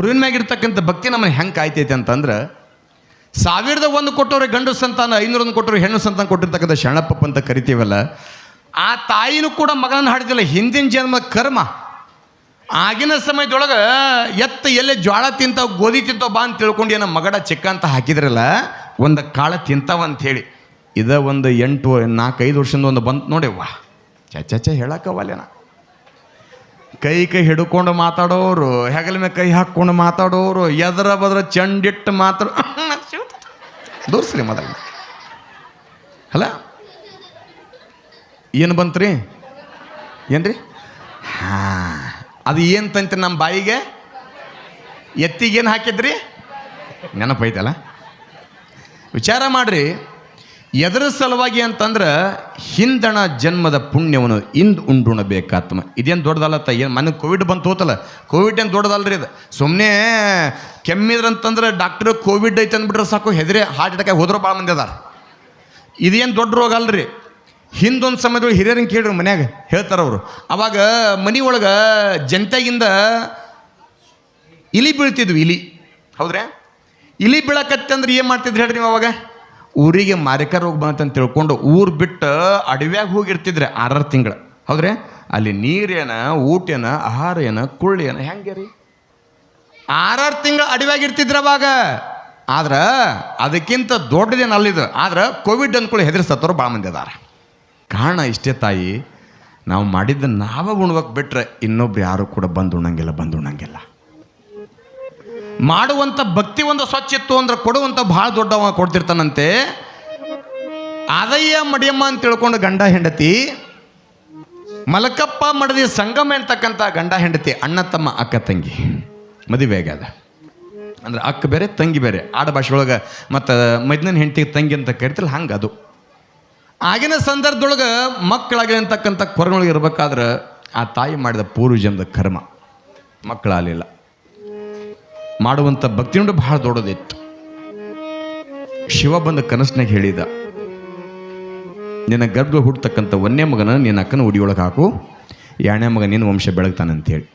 ಗುರುವಿನ ಮ್ಯಾಗಿರ್ತಕ್ಕಂಥ ಭಕ್ತಿ ನಮ್ಮನ್ನು ಹೆಂಗೆ ಕಾಯ್ತೈತೆ ಅಂತಂದ್ರೆ 1001 ಕೊಟ್ಟವ್ರೆ ಗಂಡು ಸಂತಾನ, 501 ಕೊಟ್ಟವ್ರೆ ಹೆಣ್ಣು ಸಂತಾನ ಕೊಟ್ಟಿರ್ತಕ್ಕಂಥ ಶರಣಪ್ಪ ಅಂತ ಕರಿತೀವಲ್ಲ, ಆ ತಾಯಿನೂ ಕೂಡ ಮಗನನ್ನು ಹಾಡಿದಿಲ್ಲ. ಹಿಂದಿನ ಜನ್ಮ ಕರ್ಮ. ಆಗಿನ ಸಮಯದೊಳಗೆ ಎಲ್ಲೇ ಜ್ವಾಳ ತಿಂತಾವ ಗೋಧಿ ತಿಂತಾವ ಬಾ ಅಂತ ತಿಳ್ಕೊಂಡು ಏನೋ ಮಗಡ ಚಿಕ್ಕ ಅಂತ ಹಾಕಿದ್ರಲ್ಲ, ಒಂದು ಕಾಳ ತಿಂತಾವ ಅಂಥೇಳಿ. ಒಂದು 4-5 ವರ್ಷದಿಂದ ಒಂದು ಬಂತು ನೋಡಿವ್ವ. ಚ ಹೇಳಕ್ಕವಲ್ಲೇನ. ಕೈ ಹಿಡ್ಕೊಂಡು ಮಾತಾಡೋರು, ಹೆಗಲ ಮೇಲೆ ಕೈ ಹಾಕ್ಕೊಂಡು ಮಾತಾಡೋರು, ಎದರ ಬದ್ರ ಚಂಡಿಟ್ಟು ದೂರ್ಸ್ರಿ ಮೊದಲ ಅಲ್ಲ. ಏನು ಬಂತ್ರಿ? ಏನ್ರಿ? ಹಾಂ, ಅದು ಏನು ತಂತ್ರಿ ನಮ್ಮ ಬಾಯಿಗೆ? ಎತ್ತಿಗೇನು ಹಾಕಿದ್ರಿ? ನೆನಪೈತಲ್ಲ. ವಿಚಾರ ಮಾಡ್ರಿ. ಎದರ ಸಲುವಾಗಿ ಅಂತಂದ್ರೆ ಹಿಂದಣ ಜನ್ಮದ ಪುಣ್ಯವನ್ನು ಇಂದು ಉಂಡುಣಬೇಕಾತ್ಮ. ಇದೇನು ದೊಡ್ಡದಲ್ಲತ್ತ. ಏನು ಮನೆ ಕೋವಿಡ್ ಬಂತು ಹೋತಲ್ಲ, ಕೋವಿಡ್ ಏನು ದೊಡ್ಡದಲ್ರಿ ಇದು. ಸುಮ್ಮನೆ ಕೆಮ್ಮಿದ್ರಂತಂದ್ರೆ ಡಾಕ್ಟ್ರು ಕೋವಿಡ್ ಐತೆ ಅಂದ್ಬಿಟ್ರೆ ಸಾಕು, ಹೆದರಿ ಹಾರ್ಟ್ ಅಟ್ಯಾಕ್ ಹೋದ್ರೂ ಭಾಳ ಮಂದಿ ಅದಾರ. ಇದೇನು ದೊಡ್ಡ ರೋಗ ಅಲ್ರಿ. ಹಿಂದೊಂದು ಸಮಯದೊಳಗೆ ಹಿರಿಯರಂಗೆ ಕೇಳ್ರಿ, ಮನ್ಯಾಗ ಹೇಳ್ತಾರೆ ಅವರು. ಅವಾಗ ಮನೆ ಒಳಗೆ ಜನತೆಗಿಂದ ಇಲಿ ಬೀಳ್ತಿದ್ವಿ. ಇಲಿ, ಹೌದ್ರಾ? ಇಲಿ ಬೀಳಕತ್ತಂದ್ರೆ ಏನು ಮಾಡ್ತಿದ್ರಿ ಹೇಳ್ರಿ ನೀವು? ಅವಾಗ ಊರಿಗೆ ಮಾರಿಕ ರೋಗ ಬಂತಂತ ತಿಳ್ಕೊಂಡು ಊರು ಬಿಟ್ಟು ಅಡವ್ಯಾಗ ಹೋಗಿರ್ತಿದ್ರೆ 6 ತಿಂಗಳು, ಹೌದ್ರಿ? ಅಲ್ಲಿ ನೀರೇನ, ಊಟೇನ, ಆಹಾರ ಏನ, ಕುಳ್ಳಿ ಏನ, ಹೆಂಗೆ ರೀ? 6 ತಿಂಗಳು ಅಡವ್ಯಾಗಿರ್ತಿದ್ರು ಅವಾಗ. ಆದ್ರೆ ಅದಕ್ಕಿಂತ ದೊಡ್ಡದೇನು ಅಲ್ಲಿದು. ಆದ್ರೆ ಕೋವಿಡ್ ಅಂದ್ಕೊಳ್ಳಿ ಹೆದರಿ ಸತ್ತವರು ಭಾಳ ಮಂದಿ ಅದಾರ. ಕಾರಣ ಇಷ್ಟೇ ತಾಯಿ, ನಾವು ಮಾಡಿದ್ದ ನಾವ ಉಣ್ಬೇಕು ಬಿಟ್ರೆ ಇನ್ನೊಬ್ರು ಯಾರು ಕೂಡ ಬಂದು ಉಣ್ಣಂಗಿಲ್ಲ. ಮಾಡುವಂಥ ಭಕ್ತಿ ಒಂದು ಸ್ವಚ್ಛ ಇತ್ತು ಅಂದ್ರೆ ಕೊಡುವಂಥ ಭಾಳ ದೊಡ್ಡವ ಕೊಡ್ತಿರ್ತಾನಂತೆ. ಅದಯ್ಯ ಮಡಿಯಮ್ಮ ಅಂತ ತಿಳ್ಕೊಂಡು ಗಂಡ ಹೆಂಡತಿ, ಮಲಕಪ್ಪ ಮಡದಿ ಸಂಗಮ ಅಂತಕ್ಕಂಥ ಗಂಡ ಹೆಂಡತಿ, ಅಣ್ಣ ತಮ್ಮ ಅಕ್ಕ ತಂಗಿ ಮದುವೆ ಆಗ್ಯದ ಅಂದ್ರೆ ಅಕ್ಕ ಬೇರೆ ತಂಗಿ ಬೇರೆ. ಆಡ ಭಾಷೆ ಒಳಗೆ ಮತ್ತು ಮದ್ನನ ಹೆಂಡತಿಗೆ ತಂಗಿ ಅಂತ ಕರಿತಿಲ್ಲ, ಹಂಗೆ ಅದು. ಆಗಿನ ಸಂದರ್ಭದೊಳಗೆ ಮಕ್ಕಳಾಗಿರ್ತಕ್ಕಂಥ ಕೊರಗೊಳಗೆ ಇರ್ಬೇಕಾದ್ರೆ ಆ ತಾಯಿ ಮಾಡಿದ ಪೂರ್ವಜನ್ಮದ ಕರ್ಮ ಮಕ್ಕಳಾಗಲಿಲ್ಲ. ಮಾಡುವಂಥ ಭಕ್ತಿ ಉಂಡು ಬಹಳ ದೊಡ್ಡದಿತ್ತು. ಶಿವ ಬಂದ ಕನಸಿನಾಗ ಹೇಳಿದ, ನಿನ್ನ ಗರ್ಭ ಹುಟ್ಟತಕ್ಕಂಥ 1ನೇ ಮಗನ ನಿನ್ನ ಅಕ್ಕನ ಉಡಿಯೊಳಗೆ ಹಾಕು, 2ನೇ ಮಗ ನಿನ್ನ ವಂಶ ಬೆಳಗ್ತಾನಂತೇಳಿ.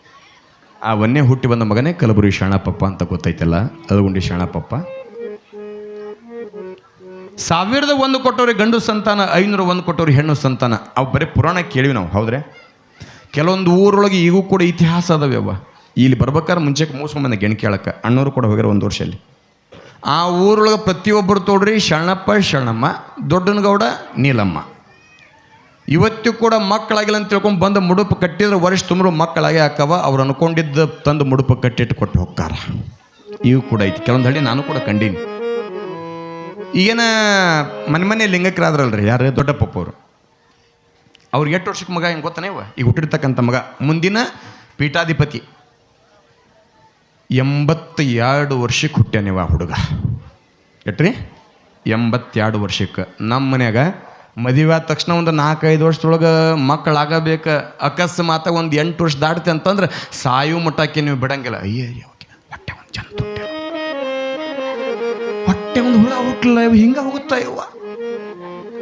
ಆ 1ನೇ ಹುಟ್ಟಿ ಬಂದ ಮಗನೇ ಕಲಬುರಗಿ ಶರಣಪ್ಪ ಅಂತ ಗೊತ್ತೈತಲ್ಲ, ಅಳಗುಂಡಿ ಶರಣಪ್ಪ. 1001 ಕೊಟ್ಟವ್ರಿಗೆ ಗಂಡು ಸಂತಾನ, 501 ಕೊಟ್ಟವ್ರಿಗೆ ಹೆಣ್ಣು ಸಂತಾನ. ಅವು ಬರೀ ಪುರಾಣ ಕೇಳಿವಿ ನಾವು, ಹೌದ್ರೆ? ಕೆಲವೊಂದು ಊರೊಳಗೆ ಈಗೂ ಕೂಡ ಇತಿಹಾಸ ಅದಾವ್ಯವ. ಇಲ್ಲಿ ಬರ್ಬೇಕಾದ್ರೆ ಮುಂಚೆಗೆ ಮೂಸ್ಕೊಂಬಂದ ಗೆಣ್ ಕೇಳಕ್ಕೆ ಅಣ್ಣವರು ಕೂಡ ಹೋಗ್ಯಾರ ಒಂದು ವರ್ಷಲ್ಲಿ. ಆ ಊರೊಳಗೆ ಪ್ರತಿಯೊಬ್ಬರು ತೋಡ್ರಿ ಶರಣಪ್ಪ, ಶರಣಮ್ಮ, ದೊಡ್ಡನಗೌಡ, ನೀಲಮ್ಮ. ಇವತ್ತು ಕೂಡ ಮಕ್ಕಳಾಗಿಲ್ಲ ಅಂತ ತಿಳ್ಕೊಂಡು ಬಂದು ಮುಡುಪು ಕಟ್ಟಿದ್ರೆ ವರ್ಷ ತುಂಬರು ಮಕ್ಕಳಾಗಿ ಹಾಕವ. ಅವ್ರು ಅನ್ಕೊಂಡಿದ್ದ ತಂದು ಮುಡುಪು ಕಟ್ಟಿಟ್ಟು ಕೊಟ್ಟು ಹೋಗ್ತಾರ. ಇವು ಕೂಡ ಐತಿ ಕೆಲವೊಂದು ಹಳ್ಳಿ, ನಾನು ಕೂಡ ಕಂಡೀನಿ. ಈಗೇನ ಮನೆ ಲಿಂಗಕ್ಕರಾದ್ರಲ್ರಿ, ಯಾರು? ದೊಡ್ಡಪ್ಪಪ್ಪ ಅವರು. ಅವ್ರಿಗೆ 8 ವರ್ಷಕ್ಕೆ ಮಗ ಹೆಂಗೆ ಗೊತ್ತಾನೆ? ಈಗ ಹುಟ್ಟಿರ್ತಕ್ಕಂಥ ಮಗ ಮುಂದಿನ ಪೀಠಾಧಿಪತಿ. 82 ವರ್ಷಕ್ಕೆ ಹುಟ್ಟ್ಯಾನಿವ ಹುಡುಗ. ಎಟ್ರಿ? 82 ವರ್ಷಕ್ಕೆ. ನಮ್ಮ ಮನ್ಯಾಗ ಮದುವೆ ಆದ ತಕ್ಷಣ ಒಂದು 4-5 ವರ್ಷದೊಳಗೆ ಮಕ್ಕಳಾಗಬೇಕು. ಅಕಸ್ಮಾತ ಒಂದು 8 ವರ್ಷ ದಾಡ್ತೆ ಅಂತಂದ್ರೆ ಸಾಯು ಮಟ್ಟಕ್ಕೆ ನೀವು ಬಿಡಂಗಿಲ್ಲ. ಅಯ್ಯಯ್ಯ, ಹೊಟ್ಟೆ ಒಂದು ಜನ ತುಟ್ಟೆ, ಹೊಟ್ಟೆ ಒಂದು ಹುಳ ಹುಟ್ಟಲ್ಲ, ಇವು ಹಿಂಗೆ ಹೋಗುತ್ತಾ ಇವ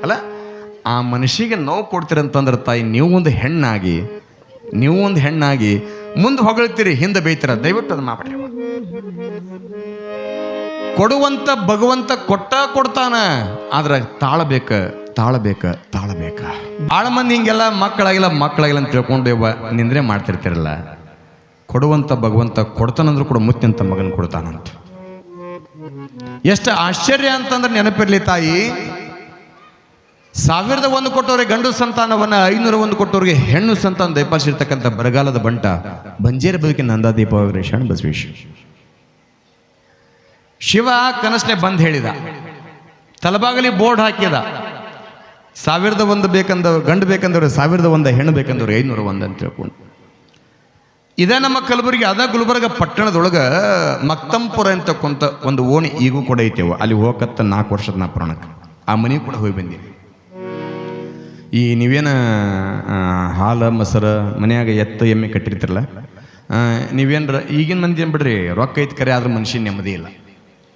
ಅಲ್ಲ. ಆ ಮನುಷ್ಯಗೆ ನೋವು ಕೊಡ್ತೀರಂತಂದ್ರೆ ತಾಯಿ, ನೀವು ಒಂದು ಹೆಣ್ಣಾಗಿ ಮುಂದೆ ಹೊಗಳ್ತೀರಿ, ಹಿಂದೆ ಬೈತೀರ. ದಯವಿಟ್ಟು ಅದು ಮಾಡ್ರಿ. ಕೊಡುವಂತ ಭಗವಂತ ಕೊಡ್ತಾನ, ಆದ್ರೆ ತಾಳಬೇಕ. ಭಾಳ ಮಂದಿ ಹಿಂಗೆಲ್ಲ ಮಕ್ಕಳಾಗಿಲ್ಲ ಅಂತ ತಿಳ್ಕೊಂಡು ನಿಂದ್ರೆ ಮಾಡ್ತಿರ್ತಿರಲ್ಲ. ಕೊಡುವಂತ ಭಗವಂತ ಕೊಡ್ತಾನಂದ್ರೂ ಕೂಡ ಮುತ್ತಿನಂತ ಮಗನ ಕೊಡ್ತಾನಂತ. ಎಷ್ಟು ಆಶ್ಚರ್ಯ ಅಂತಂದ್ರೆ ನೆನಪಿರ್ಲಿ ತಾಯಿ, 1001 ಕೊಟ್ಟವ್ರಿಗೆ ಗಂಡು ಸಂತಾನವನ್ನ, 501 ಕೊಟ್ಟವ್ರಿಗೆ ಹೆಣ್ಣು ಸಂತಾನ ದಯಪಾಲಿಸಿರ್ತಕ್ಕಂಥ ಬರಗಾಲದ ಬಂಟ ಬಂಜೇರ ಬದುಕಿನ ನಂದಾದೀಪ ಶರಣ ಬಸವೇಶ. ಶಿವ ಕನಸನೆ ಬಂದು ಹೇಳಿದ, ತಲಬಾಗಲಿ ಬೋರ್ಡ್ ಹಾಕಿದ, 1001 ಬೇಕಂದವ್ರು ಗಂಡು ಬೇಕಂದವ್ರು 1001, ಹೆಣ್ಣು ಬೇಕಂದವ್ರು 501 ಅಂತ ತಿಳ್ಕೊಂಡು. ಇದೇ ನಮ್ಮ ಕಲಬುರಗಿ, ಅದ ಗುಲ್ಬರ್ಗ ಪಟ್ಟಣದೊಳಗೆ ಮಕ್ತಂಪುರ ಅಂತಕ್ಕಂಥ ಒಂದು ಓಣಿ ಈಗೂ ಕೂಡ ಐತೆವು. ಅಲ್ಲಿ ಹೋಗತ್ತ 4 ವರ್ಷದ ನಾ ಪುರಾಣಕ್ಕೆ ಆ ಮನೆ ಕೂಡ ಹೋಗಿ ಬಂದೀನಿ. ಈ ನೀವೇನು ಹಾಲು ಮೊಸರು ಮನೆಯಾಗ ಎತ್ತು ಎಮ್ಮೆ ಕಟ್ಟಿರ್ತಿರಲ್ಲ, ನೀವೇನ್ರ ಈಗಿನ ಮಂದಿ ಏನು ಬಿಡ್ರಿ, ರೊಕ್ಕ ಐತಿ ಕರೆ ಆದ್ರೆ ಮನುಷ್ಯನ ನೆಮ್ಮದಿ ಇಲ್ಲ.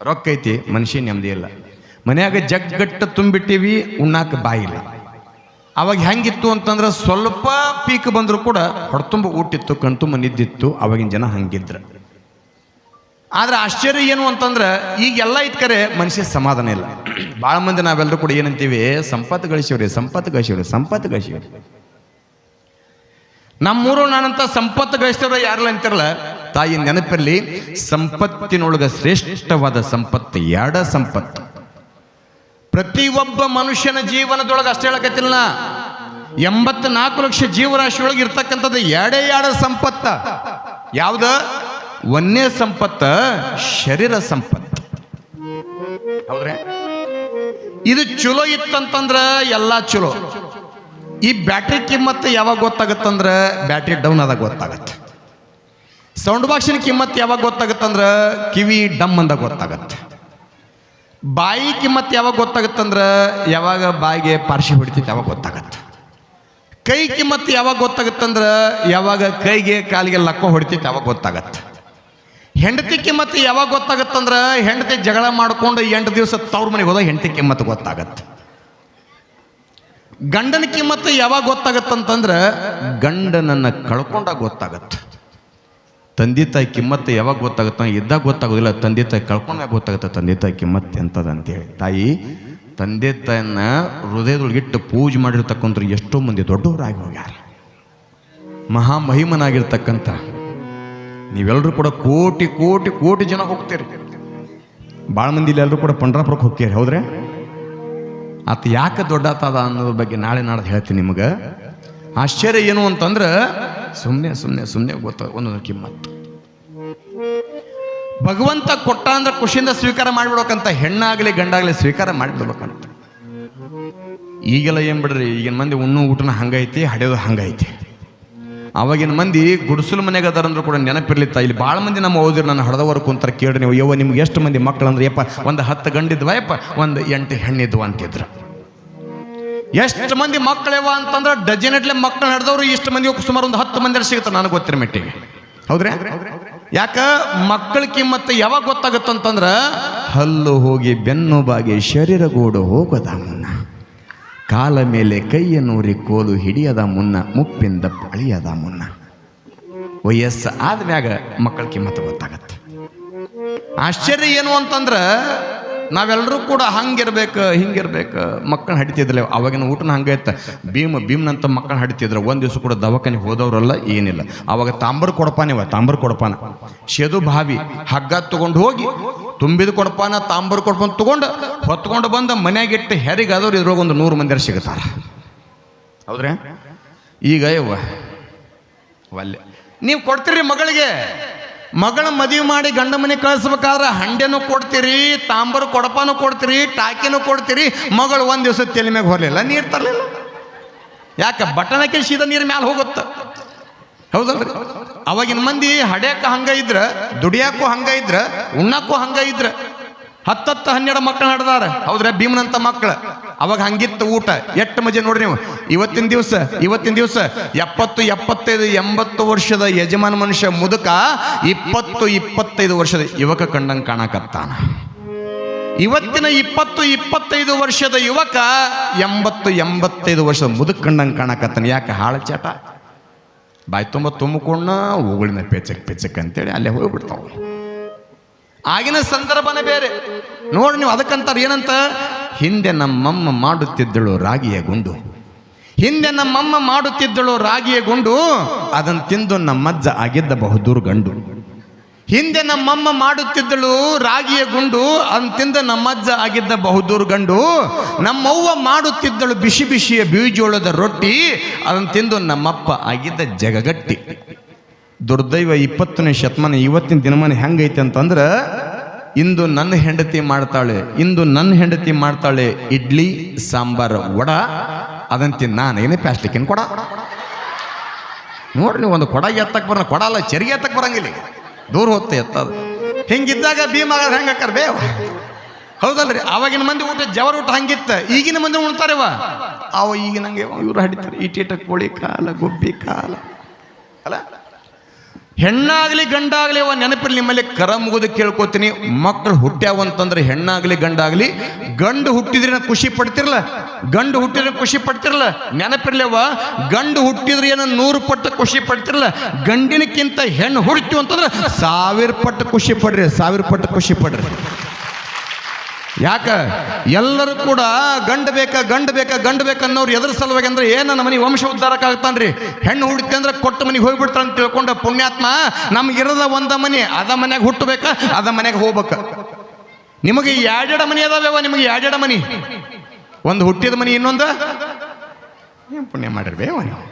ರೊಕ್ಕ ಐತಿ ಮನುಷ್ಯನ ನೆಮ್ಮದಿ ಇಲ್ಲ. ಮನೆಯಾಗ ಜಗ್ಗಟ್ಟು ತುಂಬಿಟ್ಟಿವಿ, ಉಣ್ಣಾಕ ಬಾಯಿ ಇಲ್ಲ. ಅವಾಗ ಹೆಂಗಿತ್ತು ಅಂತಂದ್ರೆ ಸ್ವಲ್ಪ ಪೀಕ್ ಬಂದರೂ ಕೂಡ ಹೊಡ್ತುಂಬ ಊಟಿತ್ತು, ಕಣ್ತುಂಬ ನಿದ್ದಿತ್ತು. ಅವಾಗಿನ ಜನ ಹಂಗಿದ್ರು. ಆದ್ರೆ ಆಶ್ಚರ್ಯ ಏನು ಅಂತಂದ್ರೆ ಈಗೆಲ್ಲ ಇದ್ಕರೆ ಮನುಷ್ಯ ಸಮಾಧಾನ ಇಲ್ಲ. ಭಾಳ ಮಂದಿ ನಾವೆಲ್ಲರೂ ಕೂಡ ಏನಂತೀವಿ, ಸಂಪತ್ತು ಗಳಿಸಿವ್ರಿ, ಸಂಪತ್ತು ಗಳಿಸಿವ್ರಿ, ಸಂಪತ್ತು ಗಳಿಸಿವ್ರಿ. ನಮ್ಮೂರು ನಾನಂತ ಸಂಪತ್ತು ಗಳಿಸ್ತವ್ರ ಯಾರಲ್ಲ ಅಂತಿರಲ್ಲ, ತಾಯಿ ನೆನಪಿರಲಿ, ಸಂಪತ್ತಿನೊಳಗ ಶ್ರೇಷ್ಠವಾದ ಸಂಪತ್ತು ಎರಡ ಸಂಪತ್ತು. ಪ್ರತಿಯೊಬ್ಬ ಮನುಷ್ಯನ ಜೀವನದೊಳಗೆ ಅಷ್ಟೇ ಹೇಳಕತ್ತಿಲ್ಲ, 84 ಲಕ್ಷ ಜೀವರಾಶಿಯೊಳಗೆ ಇರ್ತಕ್ಕಂಥದ್ದು ಎರಡ ಸಂಪತ್ತ. ಯಾವ್ದ? ಒಂದೇ ಸಂಪತ್ತ ಶರೀರ ಸಂಪತ್ತು. ಹೌದ್ರಿ? ಇದು ಚಲೋ ಇತ್ತಂತಂದ್ರ ಎಲ್ಲ ಚಲೋ. ಈ ಬ್ಯಾಟ್ರಿ ಕಿಮ್ಮತ್ತು ಯಾವಾಗ ಗೊತ್ತಾಗತ್ತಂದ್ರ ಬ್ಯಾಟ್ರಿ ಡೌನ್ ಆದಾಗ ಗೊತ್ತಾಗತ್ತೆ. ಸೌಂಡ್ ಬಾಕ್ಸಿನ ಕಿಮ್ಮತ್ತು ಯಾವಾಗ ಗೊತ್ತಾಗತ್ತಂದ್ರ ಕಿವಿ ಡಮ್ ಅಂದಾಗ ಗೊತ್ತಾಗತ್ತೆ. ಬಾಯಿ ಕಿಮ್ಮತ್ತು ಯಾವಾಗ ಗೊತ್ತಾಗತ್ತಂದ್ರ ಯಾವಾಗ ಬಾಯಿಗೆ ಪಾರ್ಶಿ ಹೊಡಿತೈತೆ ಯಾವಾಗ ಗೊತ್ತಾಗತ್ತೆ. ಕೈ ಕಿಮ್ಮತ್ತು ಯಾವಾಗ ಗೊತ್ತಾಗತ್ತಂದ್ರ ಯಾವಾಗ ಕೈಗೆ ಕಾಲಿಗೆ ಲಕ್ಕ ಹೊಡಿತೈತೆ ಯಾವಾಗ ಗೊತ್ತಾಗತ್ತೆ. ಹೆಂಡತಿ ಕಿಮ್ಮತ್ತು ಯಾವಾಗ ಗೊತ್ತಾಗತ್ತಂದ್ರ ಹೆಂಡತಿ ಜಗಳ ಮಾಡ್ಕೊಂಡು 8 ದಿವಸ ತವ್ರ ಮನೆಗೆ ಹೋದಾಗ ಹೆಂಡತಿ ಕಿಮ್ಮತ್ತು ಗೊತ್ತಾಗತ್ತೆ. ಗಂಡನ ಕಿಮ್ಮತ್ತು ಯಾವಾಗ ಗೊತ್ತಾಗತ್ತಂತಂದ್ರ ಗಂಡನನ್ನ ಕಳ್ಕೊಂಡಾಗ ಗೊತ್ತಾಗತ್ತೆ. ತಂದೆ ತಾಯಿ ಕಿಮ್ಮತ್ತು ಯಾವಾಗ ಗೊತ್ತಾಗತ್ತ? ಇದ್ದಾಗ ಗೊತ್ತಾಗೋದಿಲ್ಲ, ತಂದೆ ತಾಯಿ ಕಳ್ಕೊಂಡಾಗ ಗೊತ್ತಾಗತ್ತೆ ತಂದೆ ತಾಯಿ ಕಿಮ್ಮತ್ತು ಎಂತದ ಅಂತೇಳಿ. ತಾಯಿ ತಂದೆ ತಾಯಿಯನ್ನ ಹೃದಯದೊಳಗಿಟ್ಟು ಪೂಜೆ ಮಾಡಿರ್ತಕ್ಕಂಥ ಎಷ್ಟೋ ಮಂದಿ ದೊಡ್ಡವರಾಗಿ ಹೋಗ್ಯಾರ. ಮಹಾಮಹಿಮನಾಗಿರ್ತಕ್ಕಂಥ ನೀವೆಲ್ಲರೂ ಕೂಡ ಕೋಟಿ ಕೋಟಿ ಕೋಟಿ ಜನ ಹೋಗ್ತೀರಿ. ಭಾಳ ಮಂದಿ ಎಲ್ಲರೂ ಕೂಡ ಪಂಡ್ರಾಪುರಕ್ಕೆ ಹೋಗ್ತೀರಿ. ಹೌದ್ರೆ? ಆತ ಯಾಕೆ ದೊಡ್ಡಾತದ ಅನ್ನೋದ್ರ ಬಗ್ಗೆ ನಾಳೆ ನಾಡ್ದು ಹೇಳ್ತೀನಿ ನಿಮಗೆ. ಆಶ್ಚರ್ಯ ಏನು ಅಂತಂದ್ರೆ ಸುಮ್ಮನೆ ಗೊತ್ತ ಒಂದೊಂದು ಕಿಮ್ಮತ್ತು. ಭಗವಂತ ಕೊಟ್ಟ ಅಂದ್ರೆ ಖುಷಿಯಿಂದ ಸ್ವೀಕಾರ ಮಾಡಿಬಿಡ್ಬೇಕಂತ, ಹೆಣ್ಣಾಗಲಿ ಗಂಡಾಗಲಿ ಸ್ವೀಕಾರ ಮಾಡಿಬಿಡ್ಬೇಕಂತ. ಈಗೆಲ್ಲ ಏನು ಬಿಡ್ರಿ, ಈಗಿನ ಮಂದಿ ಉಣ್ಣು ಊಟನ ಹಂಗೈತಿ, ಹಡೆಯೋದು ಹಂಗೈತಿ. ಅವಾಗಿನ ಮಂದಿ ಗುಡಿಸಲು ಮನೆಗೆ ಅದಾರಂದ್ರೂ ಕೂಡ ನೆನಪಿರ್ಲಿತ್ತ. ಇಲ್ಲಿ ಭಾಳ ಮಂದಿ ನಮ್ಮ ಓದಿರು ನನ್ನ ಹಡದವರು ಕುಂತಾರೆ ಕೇಳ್ರಿ ನೀವು, ಯವ್ವ ನಿಮ್ಗೆ ಎಷ್ಟು ಮಂದಿ ಮಕ್ಕಳು ಅಂದ್ರೆ ಯಪ್ಪ ಒಂದು 10 ಗಂಡಿದ್ವ ಯಪ್ಪ, ಒಂದು 8 ಹೆಣ್ಣಿದ್ವ ಅಂತಿದ್ರು. ಎಷ್ಟು ಮಂದಿ ಮಕ್ಕಳವ ಅಂತಂದ್ರೆ ಡಜನೆಟ್ಲೆ ಮಕ್ಕಳು ನಡೆದವರು ಇಷ್ಟು ಮಂದಿ ಸುಮಾರು ಒಂದು 10 ಮಂದಿ ಸಿಗುತ್ತೆ ನನಗೆ ಗೊತ್ತಿರ ಮೆಟ್ಟಿಗೆ. ಹೌದ್ರಿ? ಯಾಕ ಮಕ್ಕಳ ಕಿಮ್ಮತ್ತು ಯಾವಾಗ ಗೊತ್ತಾಗುತ್ತಂತಂದ್ರ ಹಲ್ಲು ಹೋಗಿ ಬೆನ್ನು ಬಾಗಿ ಶರೀರಗೂಡು ಹೋಗೋದ ಮುನ್ನ, ಕಾಲ ಮೇಲೆ ಕೈಯ ನೂರಿ ಕೋಲು ಹಿಡಿಯದ ಮುನ್ನ, ಮುಪ್ಪಿಂದ ಅಳಿಯದ ಮುನ್ನ. ವಯಸ್ಸು ಆದ್ಮ್ಯಾಗ ಮಕ್ಕಳ ಕಿಮ್ಮತ್ತು ಗೊತ್ತಾಗತ್ತೆ. ಆಶ್ಚರ್ಯ ಏನು ಅಂತಂದ್ರೆ ನಾವೆಲ್ಲರೂ ಕೂಡ ಹಂಗಿರ್ಬೇಕು ಹಿಂಗಿರ್ಬೇಕು. ಮಕ್ಕಳು ಹಡಿತಿದ್ರಲ್ಲ, ಅವಾಗಿನ ಊಟನ ಹಂಗೆ ಇತ್ತು. ಭೀಮ್ನಂತ ಮಕ್ಕಳು ಹಡಿತಿದ್ರು. ಒಂದು ದಿವಸ ಕೂಡ ದವಾಖಾನೆಗೆ ಹೋದವರಲ್ಲ, ಏನಿಲ್ಲ. ಅವಾಗ ತಾಂಬರ್ ಕೊಡಪಾನ ಶೆದು ಬಾವಿ ಹಗ್ಗ ತಗೊಂಡು ಹೋಗಿ ತುಂಬಿದ ಕೊಡಪಾನ ತಾಂಬರ್ ಕೊಡಪಾನ ತಗೊಂಡು ಹೊತ್ಕೊಂಡು ಬಂದ ಮನೆಯಾಗಿಟ್ಟು ಹೆರಿಗಾದವ್ರು ಇದ್ರೊಳಗೆ ಒಂದು 100 ಮಂದಿರ ಸಿಗುತ್ತಾರ. ಹೌದ್ರಿ? ಈಗ ಒಲ್ಲೆ ನೀವು ಕೊಡ್ತೀರಿ ಮಗಳಿಗೆ, ಮಗಳ ಮದುವೆ ಮಾಡಿ ಗಂಡ ಮನೆ ಕಳಿಸ್ಬೇಕಾದ್ರೆ ಹಂಡೆನೂ ಕೊಡ್ತೀರಿ, ತಾಂಬರು ಕೊಡಪಾನು ಕೊಡ್ತೀರಿ, ಟಾಕಿನೂ ಕೊಡ್ತೀರಿ. ಮಗಳು ಒಂದು ದಿವಸ ತಲೆ ಮ್ಯಾಗ ಹೊರಲಿಲ್ಲ, ನೀರು ತರಲಿಲ್ಲ. ಯಾಕೆ? ಬಟನಕ್ಕೆ ಸೀದಾ ನೀರು ಮ್ಯಾಲ ಹೋಗುತ್ತೆ. ಹೌದಲ್ರಿ? ಅವಾಗಿನ ಮಂದಿ ಹಡ್ಯಾಕ ಹಂಗ ಇದ್ರ, ದುಡಿಯಾಕೂ ಹಂಗ ಇದ್ರ, ಉಣ್ಣಕ್ಕೂ ಹಂಗ ಇದ್ರ. 10-12 ಮಕ್ಕಳು ನಡೆದಾರ. ಹೌದ್ರೆ? ಭೀಮನಂತ ಮಕ್ಕಳು. ಅವಾಗ ಹಂಗಿತ್ತು ಊಟ. ಎಷ್ಟು ಮಜೆ ನೋಡ್ರಿ ನೀವು. ಇವತ್ತಿನ ದಿವಸ 70, 75, 80 ವರ್ಷದ ಯಜಮಾನ ಮನುಷ್ಯ ಮುದುಕ 20-25 ವರ್ಷದ ಯುವಕ ಕಂಡಂಗೆ ಕಾಣಕತ್ತಾನ. ಇವತ್ತಿನ 20-25 ವರ್ಷದ ಯುವಕ 80-85 ವರ್ಷದ ಮುದುಕ ಕಂಡಂಗೆ ಕಾಣಕತ್ತಾನ. ಯಾಕೆ? ಹಾಳ ಚಟ, ಬಾಯಿ ತುಂಬ ತುಂಬಿಕೊಂಡ ಉಗುಳಿನ ಪೆಚಕ್ ಅಂತೇಳಿ ಅಲ್ಲೇ ಹೋಗ್ಬಿಡ್ತಾವ. ಆಗಿನ ಸಂದರ್ಭನೇ ಬೇರೆ ನೋಡಿ ನೀವು. ಅದಕ್ಕಂತಾರೆ ಏನಂತ, ಹಿಂದೆ ನಮ್ಮಮ್ಮ ಮಾಡುತ್ತಿದ್ದಳು ರಾಗಿಯ ಗುಂಡು, ಹಿಂದೆ ನಮ್ಮಮ್ಮ ಮಾಡುತ್ತಿದ್ದಳು ರಾಗಿಯ ಗುಂಡು, ಅದನ್ನು ತಿಂದು ನಮ್ಮಜ್ಜ ಆಗಿದ್ದ ಬಹುದೂರು ಗಂಡು. ಹಿಂದೆ ನಮ್ಮಮ್ಮ ಮಾಡುತ್ತಿದ್ದಳು ರಾಗಿಯ ಗುಂಡು, ಅದನ್ನು ತಿಂದ ನಮ್ಮಜ್ಜ ಆಗಿದ್ದ ಬಹುದೂರು ಗಂಡು. ನಮ್ಮವ್ವ ಮಾಡುತ್ತಿದ್ದಳು ಬಿಸಿ ಬಿಸಿಯ ಬೀಜೋಳದ ರೊಟ್ಟಿ, ಅದನ್ನು ತಿಂದು ನಮ್ಮಪ್ಪ ಆಗಿದ್ದ ಜಗಗಟ್ಟಿ. ದುರ್ದೈವ 20ನೇ ಶತಮಾನ ಇವತ್ತಿನ ದಿನಮಾನ ಹೆಂಗೈತೆ ಅಂತಂದ್ರೆ, ಇಂದು ನನ್ನ ಹೆಂಡತಿ ಮಾಡ್ತಾಳೆ ಇಡ್ಲಿ ಸಾಂಬಾರ್ ವಡ, ಅದಂತ ನಾನೇನೇ ಪ್ಲಾಸ್ಟಿಕ್ಕಿನ ಕೊಡ. ನೋಡ್ರಿ ನೀವು, ಒಂದು ಕೊಡ ಎತ್ತಕ್ಕೆ ಬರೋಣ, ಕೊಡ ಅಲ್ಲ ಚೆರಿಗೆ ಎತ್ತಕ್ಕೆ ಬರಂಗಿಲ್ಲ, ದೂರ ಹೋಗ್ತಾ ಎತ್ತದ. ಹಿಂಗಿದ್ದಾಗ ಭೀಮ ಹೆಂಗೆ ಹಾಕಾರ ಬೇವ. ಹೌದಲ್ರಿ? ಅವಾಗಿನ ಮಂದಿ ಊಟ ಜವರ ಊಟ ಹಂಗಿತ್ತ. ಈಗಿನ ಮಂದಿ ಉಣ್ತಾರೆವ ಅವ ಈಗಿನಂಗೆ ಇವ್ರು ಹಡಿತಾರೆ. ಇಟೀಟ ಕೋಳಿ ಕಾಲ, ಗುಬ್ಬಿ ಕಾಲ ಅಲ್ಲ. ಹೆಣ್ಣಾಗಲಿ ಗಂಡಾಗಲಿ ಅವ ನೆನಪಿರಲಿ. ನಿಮ್ಮಲ್ಲಿ ಕರ ಮುಗಿದು ಕೇಳ್ಕೊತೀನಿ, ಮಕ್ಕಳು ಹುಟ್ಟ್ಯಾವ ಅಂತಂದ್ರೆ ಹೆಣ್ಣಾಗಲಿ ಗಂಡಾಗಲಿ, ಗಂಡು ಹುಟ್ಟಿದ್ರೆ ಖುಷಿ ಪಡ್ತಿರಲ್ಲ, ಗಂಡು ಹುಟ್ಟಿದ್ರೆ ಖುಷಿ ಪಡ್ತಿರಲ್ಲ, ನೆನಪಿರ್ಲಿ ಅವ ಗಂಡು ಹುಟ್ಟಿದ್ರೆ ಏನೋ 100 ಪಟ್ಟು ಖುಷಿ ಪಡ್ತಿರಲ್ಲ, ಗಂಡಿನಕ್ಕಿಂತ ಹೆಣ್ಣು ಹುಡ್ತೀವಿ ಅಂತಂದ್ರೆ 1000 ಪಟ್ಟು ಖುಷಿ ಪಡ್ರಿ, 1000 ಪಟ್ಟು ಖುಷಿ ಪಡ್ರಿ. ಯಾಕ ಎಲ್ಲರೂ ಕೂಡ ಗಂಡು ಬೇಕಾ ಗಂಡು ಬೇಕಾ ಗಂಡು ಬೇಕನ್ನೋರು ಎದ್ರ ಸಲುವಾಗಿ ಅಂದ್ರೆ ನನ್ನ ಮನೆ ವಂಶ ಉದ್ಧಾರಕ್ಕಾಗ್ತಾನ್ರಿ. ಹೆಣ್ಣು ಹುಡುಕ್ತೆ ಅಂದ್ರೆ ಕೊಟ್ಟ ಮನೆಗೆ ಹೋಗ್ಬಿಡ್ತಾನೆ ಅಂತ ತಿಳ್ಕೊಂಡ ಪುಣ್ಯಾತ್ಮ ನಮ್ಗಿರದ ಒಂದ ಮನೆ, ಅದ ಮನ್ಯಾಗ ಹುಟ್ಟಬೇಕ, ಅದ ಮನ್ಯಾಗ ಹೋಗ್ಬೇಕ. ನಿಮಗೆ 2 ಮನೆ ಅದಾವ್ಯವ, ನಿಮಗೆ 2 ಮನೆ, ಒಂದು ಹುಟ್ಟಿದ ಮನೆ, ಇನ್ನೊಂದು ಪುಣ್ಯ ಮಾಡಿರ್ಬೇವ ನೀವು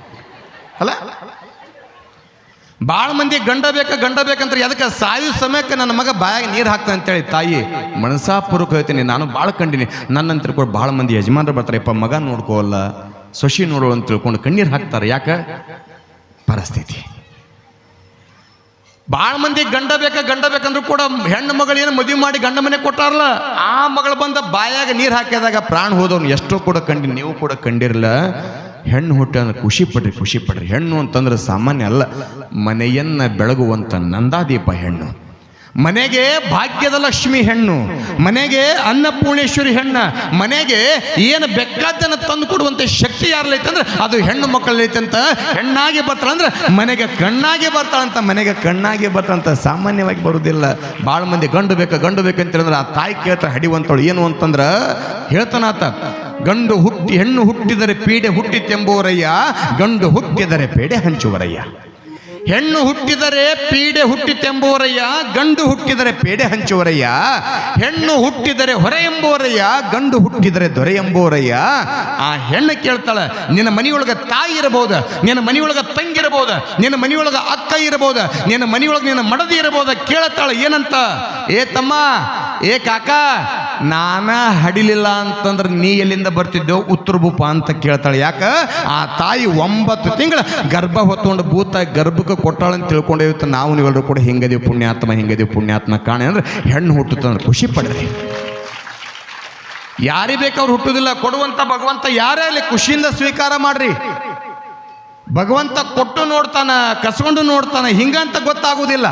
ಅಲ್ಲ. ಭಾಳ ಮಂದಿ ಗಂಡ ಬೇಕಂತ ಎದಕ್ಕೆ ಸಾಯು ಸಮಯಕ್ಕೆ ನನ್ನ ಮಗ ಬಾಯಾಗ ನೀರು ಹಾಕ್ತಾನೆ ಅಂತೇಳಿ ತಾಯಿ ಮನಸಾಪೂರ್ವಕ ಹೇಳ್ತೀನಿ. ನಾನು ಭಾಳ ಕಂಡಿನಿ. ನನ್ನಂತರ ಕೂಡ ಭಾಳ ಮಂದಿ ಯಜಮಾನರು ಬರ್ತಾರೆ, ಯಪ್ಪ ಮಗ ನೋಡ್ಕೋಲ್ಲ ಸೊಸಿ ನೋಡೋ ಅಂತ ತಿಳ್ಕೊಂಡು ಕಣ್ಣೀರು ಹಾಕ್ತಾರೆ. ಯಾಕೆ? ಪರಿಸ್ಥಿತಿ. ಭಾಳ ಮಂದಿ ಗಂಡ ಬೇಕಂದ್ರೂ ಕೂಡ ಹೆಣ್ಣು ಮಗಳೇನು ಮದುವೆ ಮಾಡಿ ಗಂಡ ಮನೆ ಕೊಟ್ಟಾರಲ್ಲ, ಆ ಮಗಳು ಬಂದ ಬಾಯಾಗ ನೀರು ಹಾಕಿದಾಗ ಪ್ರಾಣ ಹೋದವ್ನು ಎಷ್ಟೋ ಕೂಡ ಕಂಡಿನಿ, ನೀವು ಕೂಡ ಕಂಡಿರಲ್ಲ. ಹೆಣ್ಣು ಹುಟ್ಟಿ ಅಂದ್ರೆ ಖುಷಿ ಪಡ್ರಿ. ಹೆಣ್ಣು ಅಂತಂದ್ರೆ ಸಾಮಾನ್ಯ ಅಲ್ಲ, ಮನೆಯನ್ನ ಬೆಳಗುವಂತ ನಂದಾದೀಪ ಹೆಣ್ಣು. ಮನೆಗೆ ಭಾಗ್ಯದ ಲಕ್ಷ್ಮಿ ಹೆಣ್ಣು, ಮನೆಗೆ ಅನ್ನಪೂರ್ಣೇಶ್ವರಿ ಹೆಣ್ಣ, ಮನೆಗೆ ಏನು ಬೇಕಾದ್ದನ್ನು ತಂದು ಕೊಡುವಂತೆ ಶಕ್ತಿ ಯಾರಲ್ಲೈತಂದ್ರೆ ಅದು ಹೆಣ್ಣು ಮಕ್ಕಳೈತಂತ. ಹೆಣ್ಣಾಗಿ ಬರ್ತಾಳಂದ್ರೆ ಮನೆಗೆ ಕಣ್ಣಾಗಿ ಬರ್ತಾಳಂತ, ಮನೆಗೆ ಕಣ್ಣಾಗಿ ಬರ್ತಾಳಂತ. ಸಾಮಾನ್ಯವಾಗಿ ಬರುವುದಿಲ್ಲ. ಭಾಳ ಮಂದಿ ಗಂಡು ಬೇಕಂತಂದ್ರೆ ಆ ತಾಯಿ ಕೇಳ್ತಾ ಹಡಿವಂತವಳು ಏನು ಅಂತಂದ್ರೆ ಹೇಳ್ತಾನಾತ, ಹೆಣ್ಣು ಹುಟ್ಟಿದರೆ ಪೀಡೆ ಹುಟ್ಟಿತೆಂಬುವರಯ್ಯ, ಗಂಡು ಹುಟ್ಟಿದರೆ ಪೇಡೆ ಹಂಚುವರಯ್ಯ. ಹೆಣ್ಣು ಹುಟ್ಟಿದರೆ ಪೀಡೆ ಹುಟ್ಟಿತೆಂಬುವರಯ್ಯ, ಗಂಡು ಹುಟ್ಟಿದರೆ ಪೇಡೆ ಹಂಚುವರಯ್ಯ. ಹೆಣ್ಣು ಹುಟ್ಟಿದರೆ ಹೊರೆ ಎಂಬುವರಯ್ಯ, ಗಂಡು ಹುಟ್ಟಿದರೆ ದೊರೆ ಎಂಬುವರಯ್ಯ. ಆ ಹೆಣ್ಣು ಕೇಳ್ತಾಳೆ, ನಿನ್ನ ಮನೆಯೊಳಗೆ ತಾಯಿ ಇರಬಹುದು, ನಿನ್ನ ಮನೆಯೊಳಗೆ ತಂಗಿ ಇರಬಹುದು, ನಿನ್ನ ಮನೆಯೊಳಗೆ ಅಕ್ಕ ಇರಬಹುದು, ನಿನ್ನ ಮನೆಯೊಳಗೆ ನಿನ್ನ ಮಡದಿ ಇರಬಹುದು. ಕೇಳ್ತಾಳೆ ಏನಂತ, ಏ ತಮ್ಮ, ಏ ಕಾಕ, ನಾನ ಹಡಿಲಿಲ್ಲ ಅಂತಂದ್ರೆ ನೀ ಎಲ್ಲಿಂದ ಬರ್ತಿದ್ದೆವು ಉತ್ತರ ಭೂಪ ಅಂತ ಕೇಳ್ತಾಳೆ. ಯಾಕ? ಆ ತಾಯಿ 9 ತಿಂಗಳ ಗರ್ಭ ಹೊತ್ಕೊಂಡು ಭೂತ ಗರ್ಭಕ್ಕೆ ಕೊಟ್ಟಾಳಂತ ತಿಳ್ಕೊಂಡೇವಿತ್ತು. ನಾವು ನೀವೆಲ್ಲರೂ ಕೂಡ ಹಿಂಗದೀವಿ ಪುಣ್ಯಾತ್ಮ ಕಾಣೆ ಅಂದ್ರೆ ಹೆಣ್ಣು ಹುಟ್ಟುತ್ತಂದ್ರೆ ಖುಷಿ ಪಡ್ರಿ. ಯಾರಿಗೆ ಬೇಕವ್ರು ಹುಟ್ಟುದಿಲ್ಲ, ಕೊಡುವಂತ ಭಗವಂತ ಯಾರೇ ಅಲ್ಲಿ ಖುಷಿಯಿಂದ ಸ್ವೀಕಾರ ಮಾಡ್ರಿ. ಭಗವಂತ ಕೊಟ್ಟು ನೋಡ್ತಾನ, ಕಸ್ಕೊಂಡು ನೋಡ್ತಾನ, ಹಿಂಗಂತ ಗೊತ್ತಾಗುವುದಿಲ್ಲ.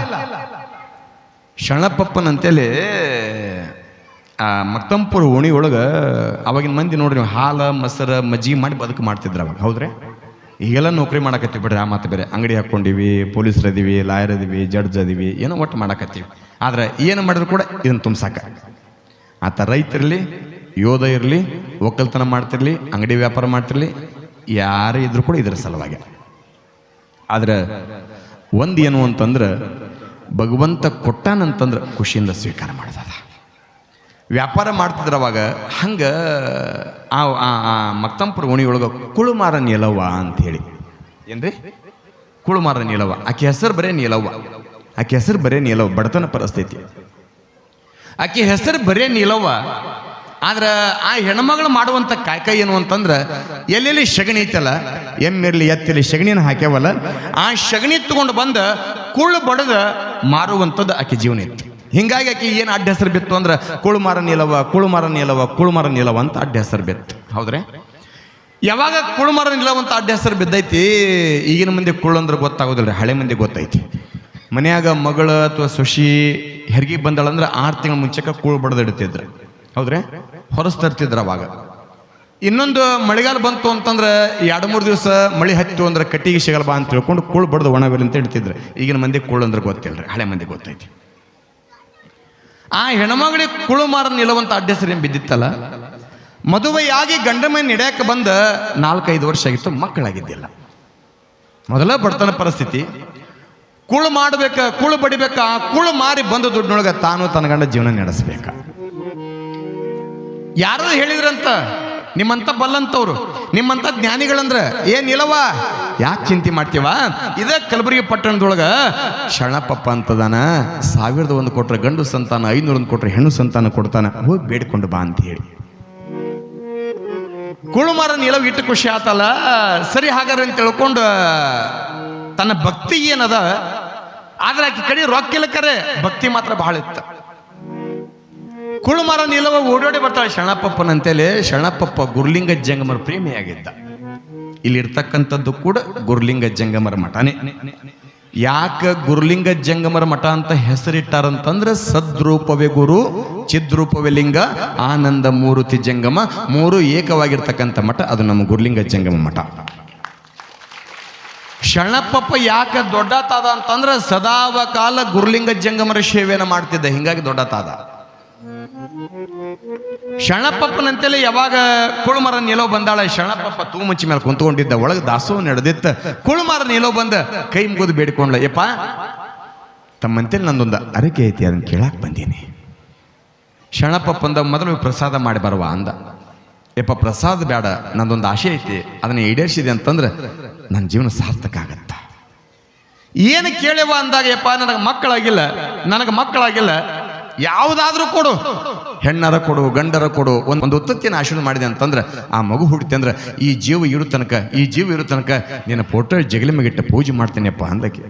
ಶರಣಪ್ಪಪ್ಪನಂತೇಳಿ ಆ ಮಕ್ತಂಪುರ ಓಣಿ ಒಳಗೆ ಅವಾಗಿನ ಮಂದಿ ನೋಡ್ರಿ ಹಾಲು ಮೊಸರು ಮಜ್ಜಿಗೆ ಮಾಡಿ ಬದುಕು ಮಾಡ್ತಿದ್ರು ಅವಾಗ. ಹೌದ್ರಿ? ಈಗೆಲ್ಲ ನೌಕರಿ ಮಾಡಕತ್ತೀವಿ ಬಿಡ್ರಿ, ಆ ಮಾತು ಬೇರೆ. ಅಂಗಡಿ ಹಾಕ್ಕೊಂಡಿವಿ, ಪೊಲೀಸರು ಅದೀವಿ, ಲಾಯರ್ ಅದೀವಿ, ಜಡ್ಜ್ ಅದೀವಿ, ಏನೋ ಒಟ್ಟು ಮಾಡಕತ್ತೀವಿ. ಆದ್ರೆ ಏನು ಮಾಡಿದ್ರು ಕೂಡ ಇದನ್ನು ತುಂಬಿಸಾಕ. ಆತ ರೈತರಿರಲಿ, ಯೋಧ ಇರಲಿ, ಒಕ್ಕಲ್ತನ ಮಾಡ್ತಿರ್ಲಿ, ಅಂಗಡಿ ವ್ಯಾಪಾರ ಮಾಡ್ತಿರ್ಲಿ, ಯಾರೇ ಇದ್ರು ಕೂಡ ಇದರ ಸಲುವಾಗಿ. ಆದ್ರೆ ಒಂದು ಏನು ಅಂತಂದ್ರೆ ಭಗವಂತ ಕೊಟ್ಟಾನಂತಂದ್ರೆ ಖುಷಿಯಿಂದ ಸ್ವೀಕಾರ ಮಾಡ್ತದ. ವ್ಯಾಪಾರ ಮಾಡ್ತಿದ್ರ ಅವಾಗ ಹಂಗೆ ಆ ಮಕ್ತಂಪುರ ಓಣಿಯೊಳಗೆ ಕುಳುಮಾರ ನೀಲವ್ವ ಅಂಥೇಳಿ. ಏನ್ರಿ? ಕುಳುಮಾರ ನೀಲವ್ವ. ಆಕೆ ಹೆಸರು ಬರೇ ನೀಲವ್ವ. ಬಡತನ ಪರಿಸ್ಥಿತಿ. ಆಕೆ ಹೆಸರು ಬರೇ ನೀಲವ್ವ. ಆದ್ರೆ ಆ ಹೆಣ್ಮಗಳು ಮಾಡುವಂಥ ಕಾಯಕ ಏನು ಅಂತಂದ್ರೆ ಎಲ್ಲೆಲ್ಲಿ ಸಗಣಿ ಐತಲ್ಲ, ಎಮ್ಮಿರ್ಲಿ ಎತ್ತಿರಲಿ ಸಗಣಿನ ಹಾಕ್ಯಾವಲ್ಲ, ಆ ಸಗಣಿ ತಗೊಂಡು ಬಂದು ಕುಳ್ಳು ಬಡದ ಮಾರುವಂಥದ್ದು ಆಕೆ ಜೀವನ ಇತ್ತು. ಹಿಂಗಾಗಿ ಆಕೆ ಏನು ಅಡ್ಡ ಹೆಸರು ಬಿತ್ತು ಅಂದ್ರೆ ಕುಳುಮಾರ ನೀಲವ ಅಂತ ಅಡ್ಡ ಹೆಸರು ಬಿತ್ತು. ಹೌದ್ರಿ? ಯಾವಾಗ ಕುಳುಮಾರ ನೀಲವ ಅಂತ ಅಡ್ಡ ಹೆಸರು ಬಿದ್ದೈತಿ, ಈಗಿನ ಮಂದಿ ಕುಳ್ಳು ಅಂದ್ರೆ ಗೊತ್ತಾಗೋದಿಲ್ಲ, ಹಳೆ ಮಂದಿ ಗೊತ್ತೈತಿ. ಮನ್ಯಾಗ ಮಗಳು ಅಥವಾ ಸೊಸಿ ಹೆರಿಗೆ ಬಂದಳಂದ್ರೆ 6 ತಿಂಗಳ ಮುಂಚೆಕ ಕುಳು ಬಡದು ಇಡ್ತಿದ್ರು. ಹೌದ್ರಿ? ಹೊರಸ್ತರ್ತಿದ್ರು ಅವಾಗ. ಇನ್ನೊಂದು ಮಳೆಗಾಲ ಬಂತು ಅಂತಂದ್ರೆ 2-3 ದಿವಸ ಮಳೆ ಹತ್ತು ಅಂದ್ರೆ ಕಟ್ಟಿಗೆ ಸಿಗಲ್ಲ ಬಾ ಅಂತ ತಿಳ್ಕೊಂಡು ಕುಳು ಬಡ್ದು ಒಣಗಲಿ ಅಂತ ಇಡ್ತಿದ್ರು. ಈಗಿನ ಮಂದಿ ಕುಳ್ಳು ಅಂದ್ರೆ ಗೊತ್ತಿಲ್ರಿ, ಹಳೆ ಮಂದಿ ಗೊತ್ತೈತಿ. ಆ ಹೆಣ್ಮಗಳಿಗೆ ಕುಳುಮಾರ ನಿಲ್ಲುವಂತ ಅಡ್ಡ ಹೆಸರು ಏನು ಬಿದ್ದಿತ್ತಲ್ಲ, ಮದುವೆಯಾಗಿ ಗಂಡ ಮನೆ ನಡೆಯಕ್ಕೆ ಬಂದ 4-5 ವರ್ಷ ಆಗಿತ್ತು, ಮಕ್ಕಳಾಗಿದ್ದಿಲ್ಲ. ಮೊದಲ ಬಡತನ ಪರಿಸ್ಥಿತಿ. ಕುಳು ಮಾಡ್ಬೇಕ, ಕುಳು ಬಡಿಬೇಕ, ಆ ಕುಳು ಮಾರಿ ಬಂದ ದುಡ್ಡಿನೊಳಗೆ ತಾನು ತನ್ನ ಗಂಡ ಜೀವನ ನಡೆಸಬೇಕ. ಯಾರು ಹೇಳಿದ್ರಂತ, ನಿಮ್ಮಂತ ಬಲ್ಲಂತವ್ರು, ನಿಮ್ಮಂತ ಜ್ಞಾನಿಗಳಂದ್ರ ಏನಿಲ್ಲವ, ಯಾಕೆ ಚಿಂತೆ ಮಾಡ್ತೀವ? ಇದ ಕಲಬುರಗಿ ಪಟ್ಟಣದೊಳಗ ಶರಣಪ್ಪಪ್ಪ ಅಂತದಾನ. 1001 ಕೊಟ್ರೆ ಗಂಡು ಸಂತಾನ, 501 ಕೊಟ್ರೆ ಹೆಣ್ಣು ಸಂತಾನ ಕೊಡ್ತಾನ, ಹೋಗಿ ಬೇಡಿಕೊಂಡು ಬಾ ಅಂತ ಹೇಳಿ. ಕುಳುಮಾರ ನಿಲವ್ ಇಟ್ಟು ಖುಷಿ ಆತಲ್ಲ. ಸರಿ ಹಾಗಾರ ಅಂತ ತಿಳ್ಕೊಂಡು ತನ್ನ ಭಕ್ತಿ ಏನದ, ಆದ್ರೆ ಆಕೆ ಕಡೆ ರೊಕ್ಕಿಲ್ಲ, ಕರೆ ಭಕ್ತಿ ಮಾತ್ರ ಬಹಳ ಇತ್ತ. ಕುಳುಮಾರ ನಿಲವ ಓಡೋಡಿ ಬರ್ತಾಳೆ ಶರಣಪ್ಪಪ್ಪನಂತೇಳಿ. ಶರಣಪ್ಪಪ್ಪ ಗುರುಲಿಂಗ ಜಂಗಮರ ಪ್ರೇಮಿಯಾಗಿದ್ದ. ಇಲ್ಲಿ ಇರ್ತಕ್ಕಂಥದ್ದು ಕೂಡ ಗುರುಲಿಂಗ ಜಂಗಮರ ಮಠನೇ. ಯಾಕೆ ಗುರುಲಿಂಗ ಜಂಗಮರ ಮಠ ಅಂತ ಹೆಸರಿಟ್ಟಾರಂತಂದ್ರೆ ಸದ್ರೂಪವೇ ಗುರು, ಚಿದ್ರೂಪವೇ ಲಿಂಗ, ಆನಂದ ಮೂರುತಿ ಜಂಗಮ, ಮೂರು ಏಕವಾಗಿರ್ತಕ್ಕಂಥ ಮಠ ಅದು ನಮ್ಮ ಗುರುಲಿಂಗ ಜಂಗಮ ಮಠ. ಶರಣಪ್ಪಪ್ಪ ಯಾಕೆ ದೊಡ್ಡ ತಾದ ಅಂತಂದ್ರೆ ಸದಾವ ಕಾಲ ಗುರುಲಿಂಗ ಜಂಗಮರ ಸೇವೆಯನ್ನು ಮಾಡ್ತಿದ್ದ, ಹಿಂಗಾಗಿ ದೊಡ್ಡ ತಾದ. ಶರಣಪ್ಪಪ್ಪನಂತೆಲ್ಲ ಯಾವಾಗ ಕುಳುಮರ ನಿಲೋ ಬಂದಾಳ, ಶರಣಪ್ಪಪ್ಪ ತೂಮುಚ್ಚಿ ಮೇಲೆ ಕುಂತ್ಕೊಂಡಿದ್ದ, ಒಳಗೆ ದಾಸೋಹ ನಡೆದಿತ್ತ. ಕುಳುಮರ ನಿಲೋ ಬಂದ ಕೈ ಮುಗಿದು ಬೇಡ್ಕೊಂಡ್ಲ, ಯಪ್ಪ ತಮ್ಮಂತೇಳಿ ನಂದೊಂದು ಅರಕೆ ಐತಿ, ಅದನ್ನ ಕೇಳಾಕ್ ಬಂದೀನಿ. ಶರಣಪ್ಪಪ್ಪಂದ ಮೊದಲು ಪ್ರಸಾದ ಮಾಡಿ ಬರುವ ಅಂದ. ಯಪ್ಪ ಪ್ರಸಾದ ಬೇಡ, ನಂದೊಂದು ಆಸೆ ಐತಿ, ಅದನ್ನ ಈಡೇರಿಸಿದೆ ಅಂತಂದ್ರೆ ನನ್ನ ಜೀವನ ಸಾರ್ಥಕ ಆಗತ್ತ. ಏನು ಕೇಳ್ಯವ ಅಂದಾಗ, ಯಪ್ಪ ನನಗೆ ಮಕ್ಕಳಾಗಿಲ್ಲ, ಯಾವುದಾದ್ರೂ ಕೊಡು, ಹೆಣ್ಣರ ಕೊಡು, ಗಂಡರ ಕೊಡು, ಒಂದು ಉತ್ತತ್ತಿನ ಆಶೀರ್ವಾದ ಮಾಡಿದೆ ಅಂತಂದ್ರೆ ಆ ಮಗು ಹುಡುತ್ತೆ ಅಂದ್ರೆ ಈ ಜೀವ ಇರೋ ತನಕ ನಿನ್ನ ಫೋಟೋ ಜಗಲಿ ಮೇಗಿಟ್ಟು ಪೂಜೆ ಮಾಡ್ತೇನೆಪ್ಪ ಅಂದಕ್ಕೆ.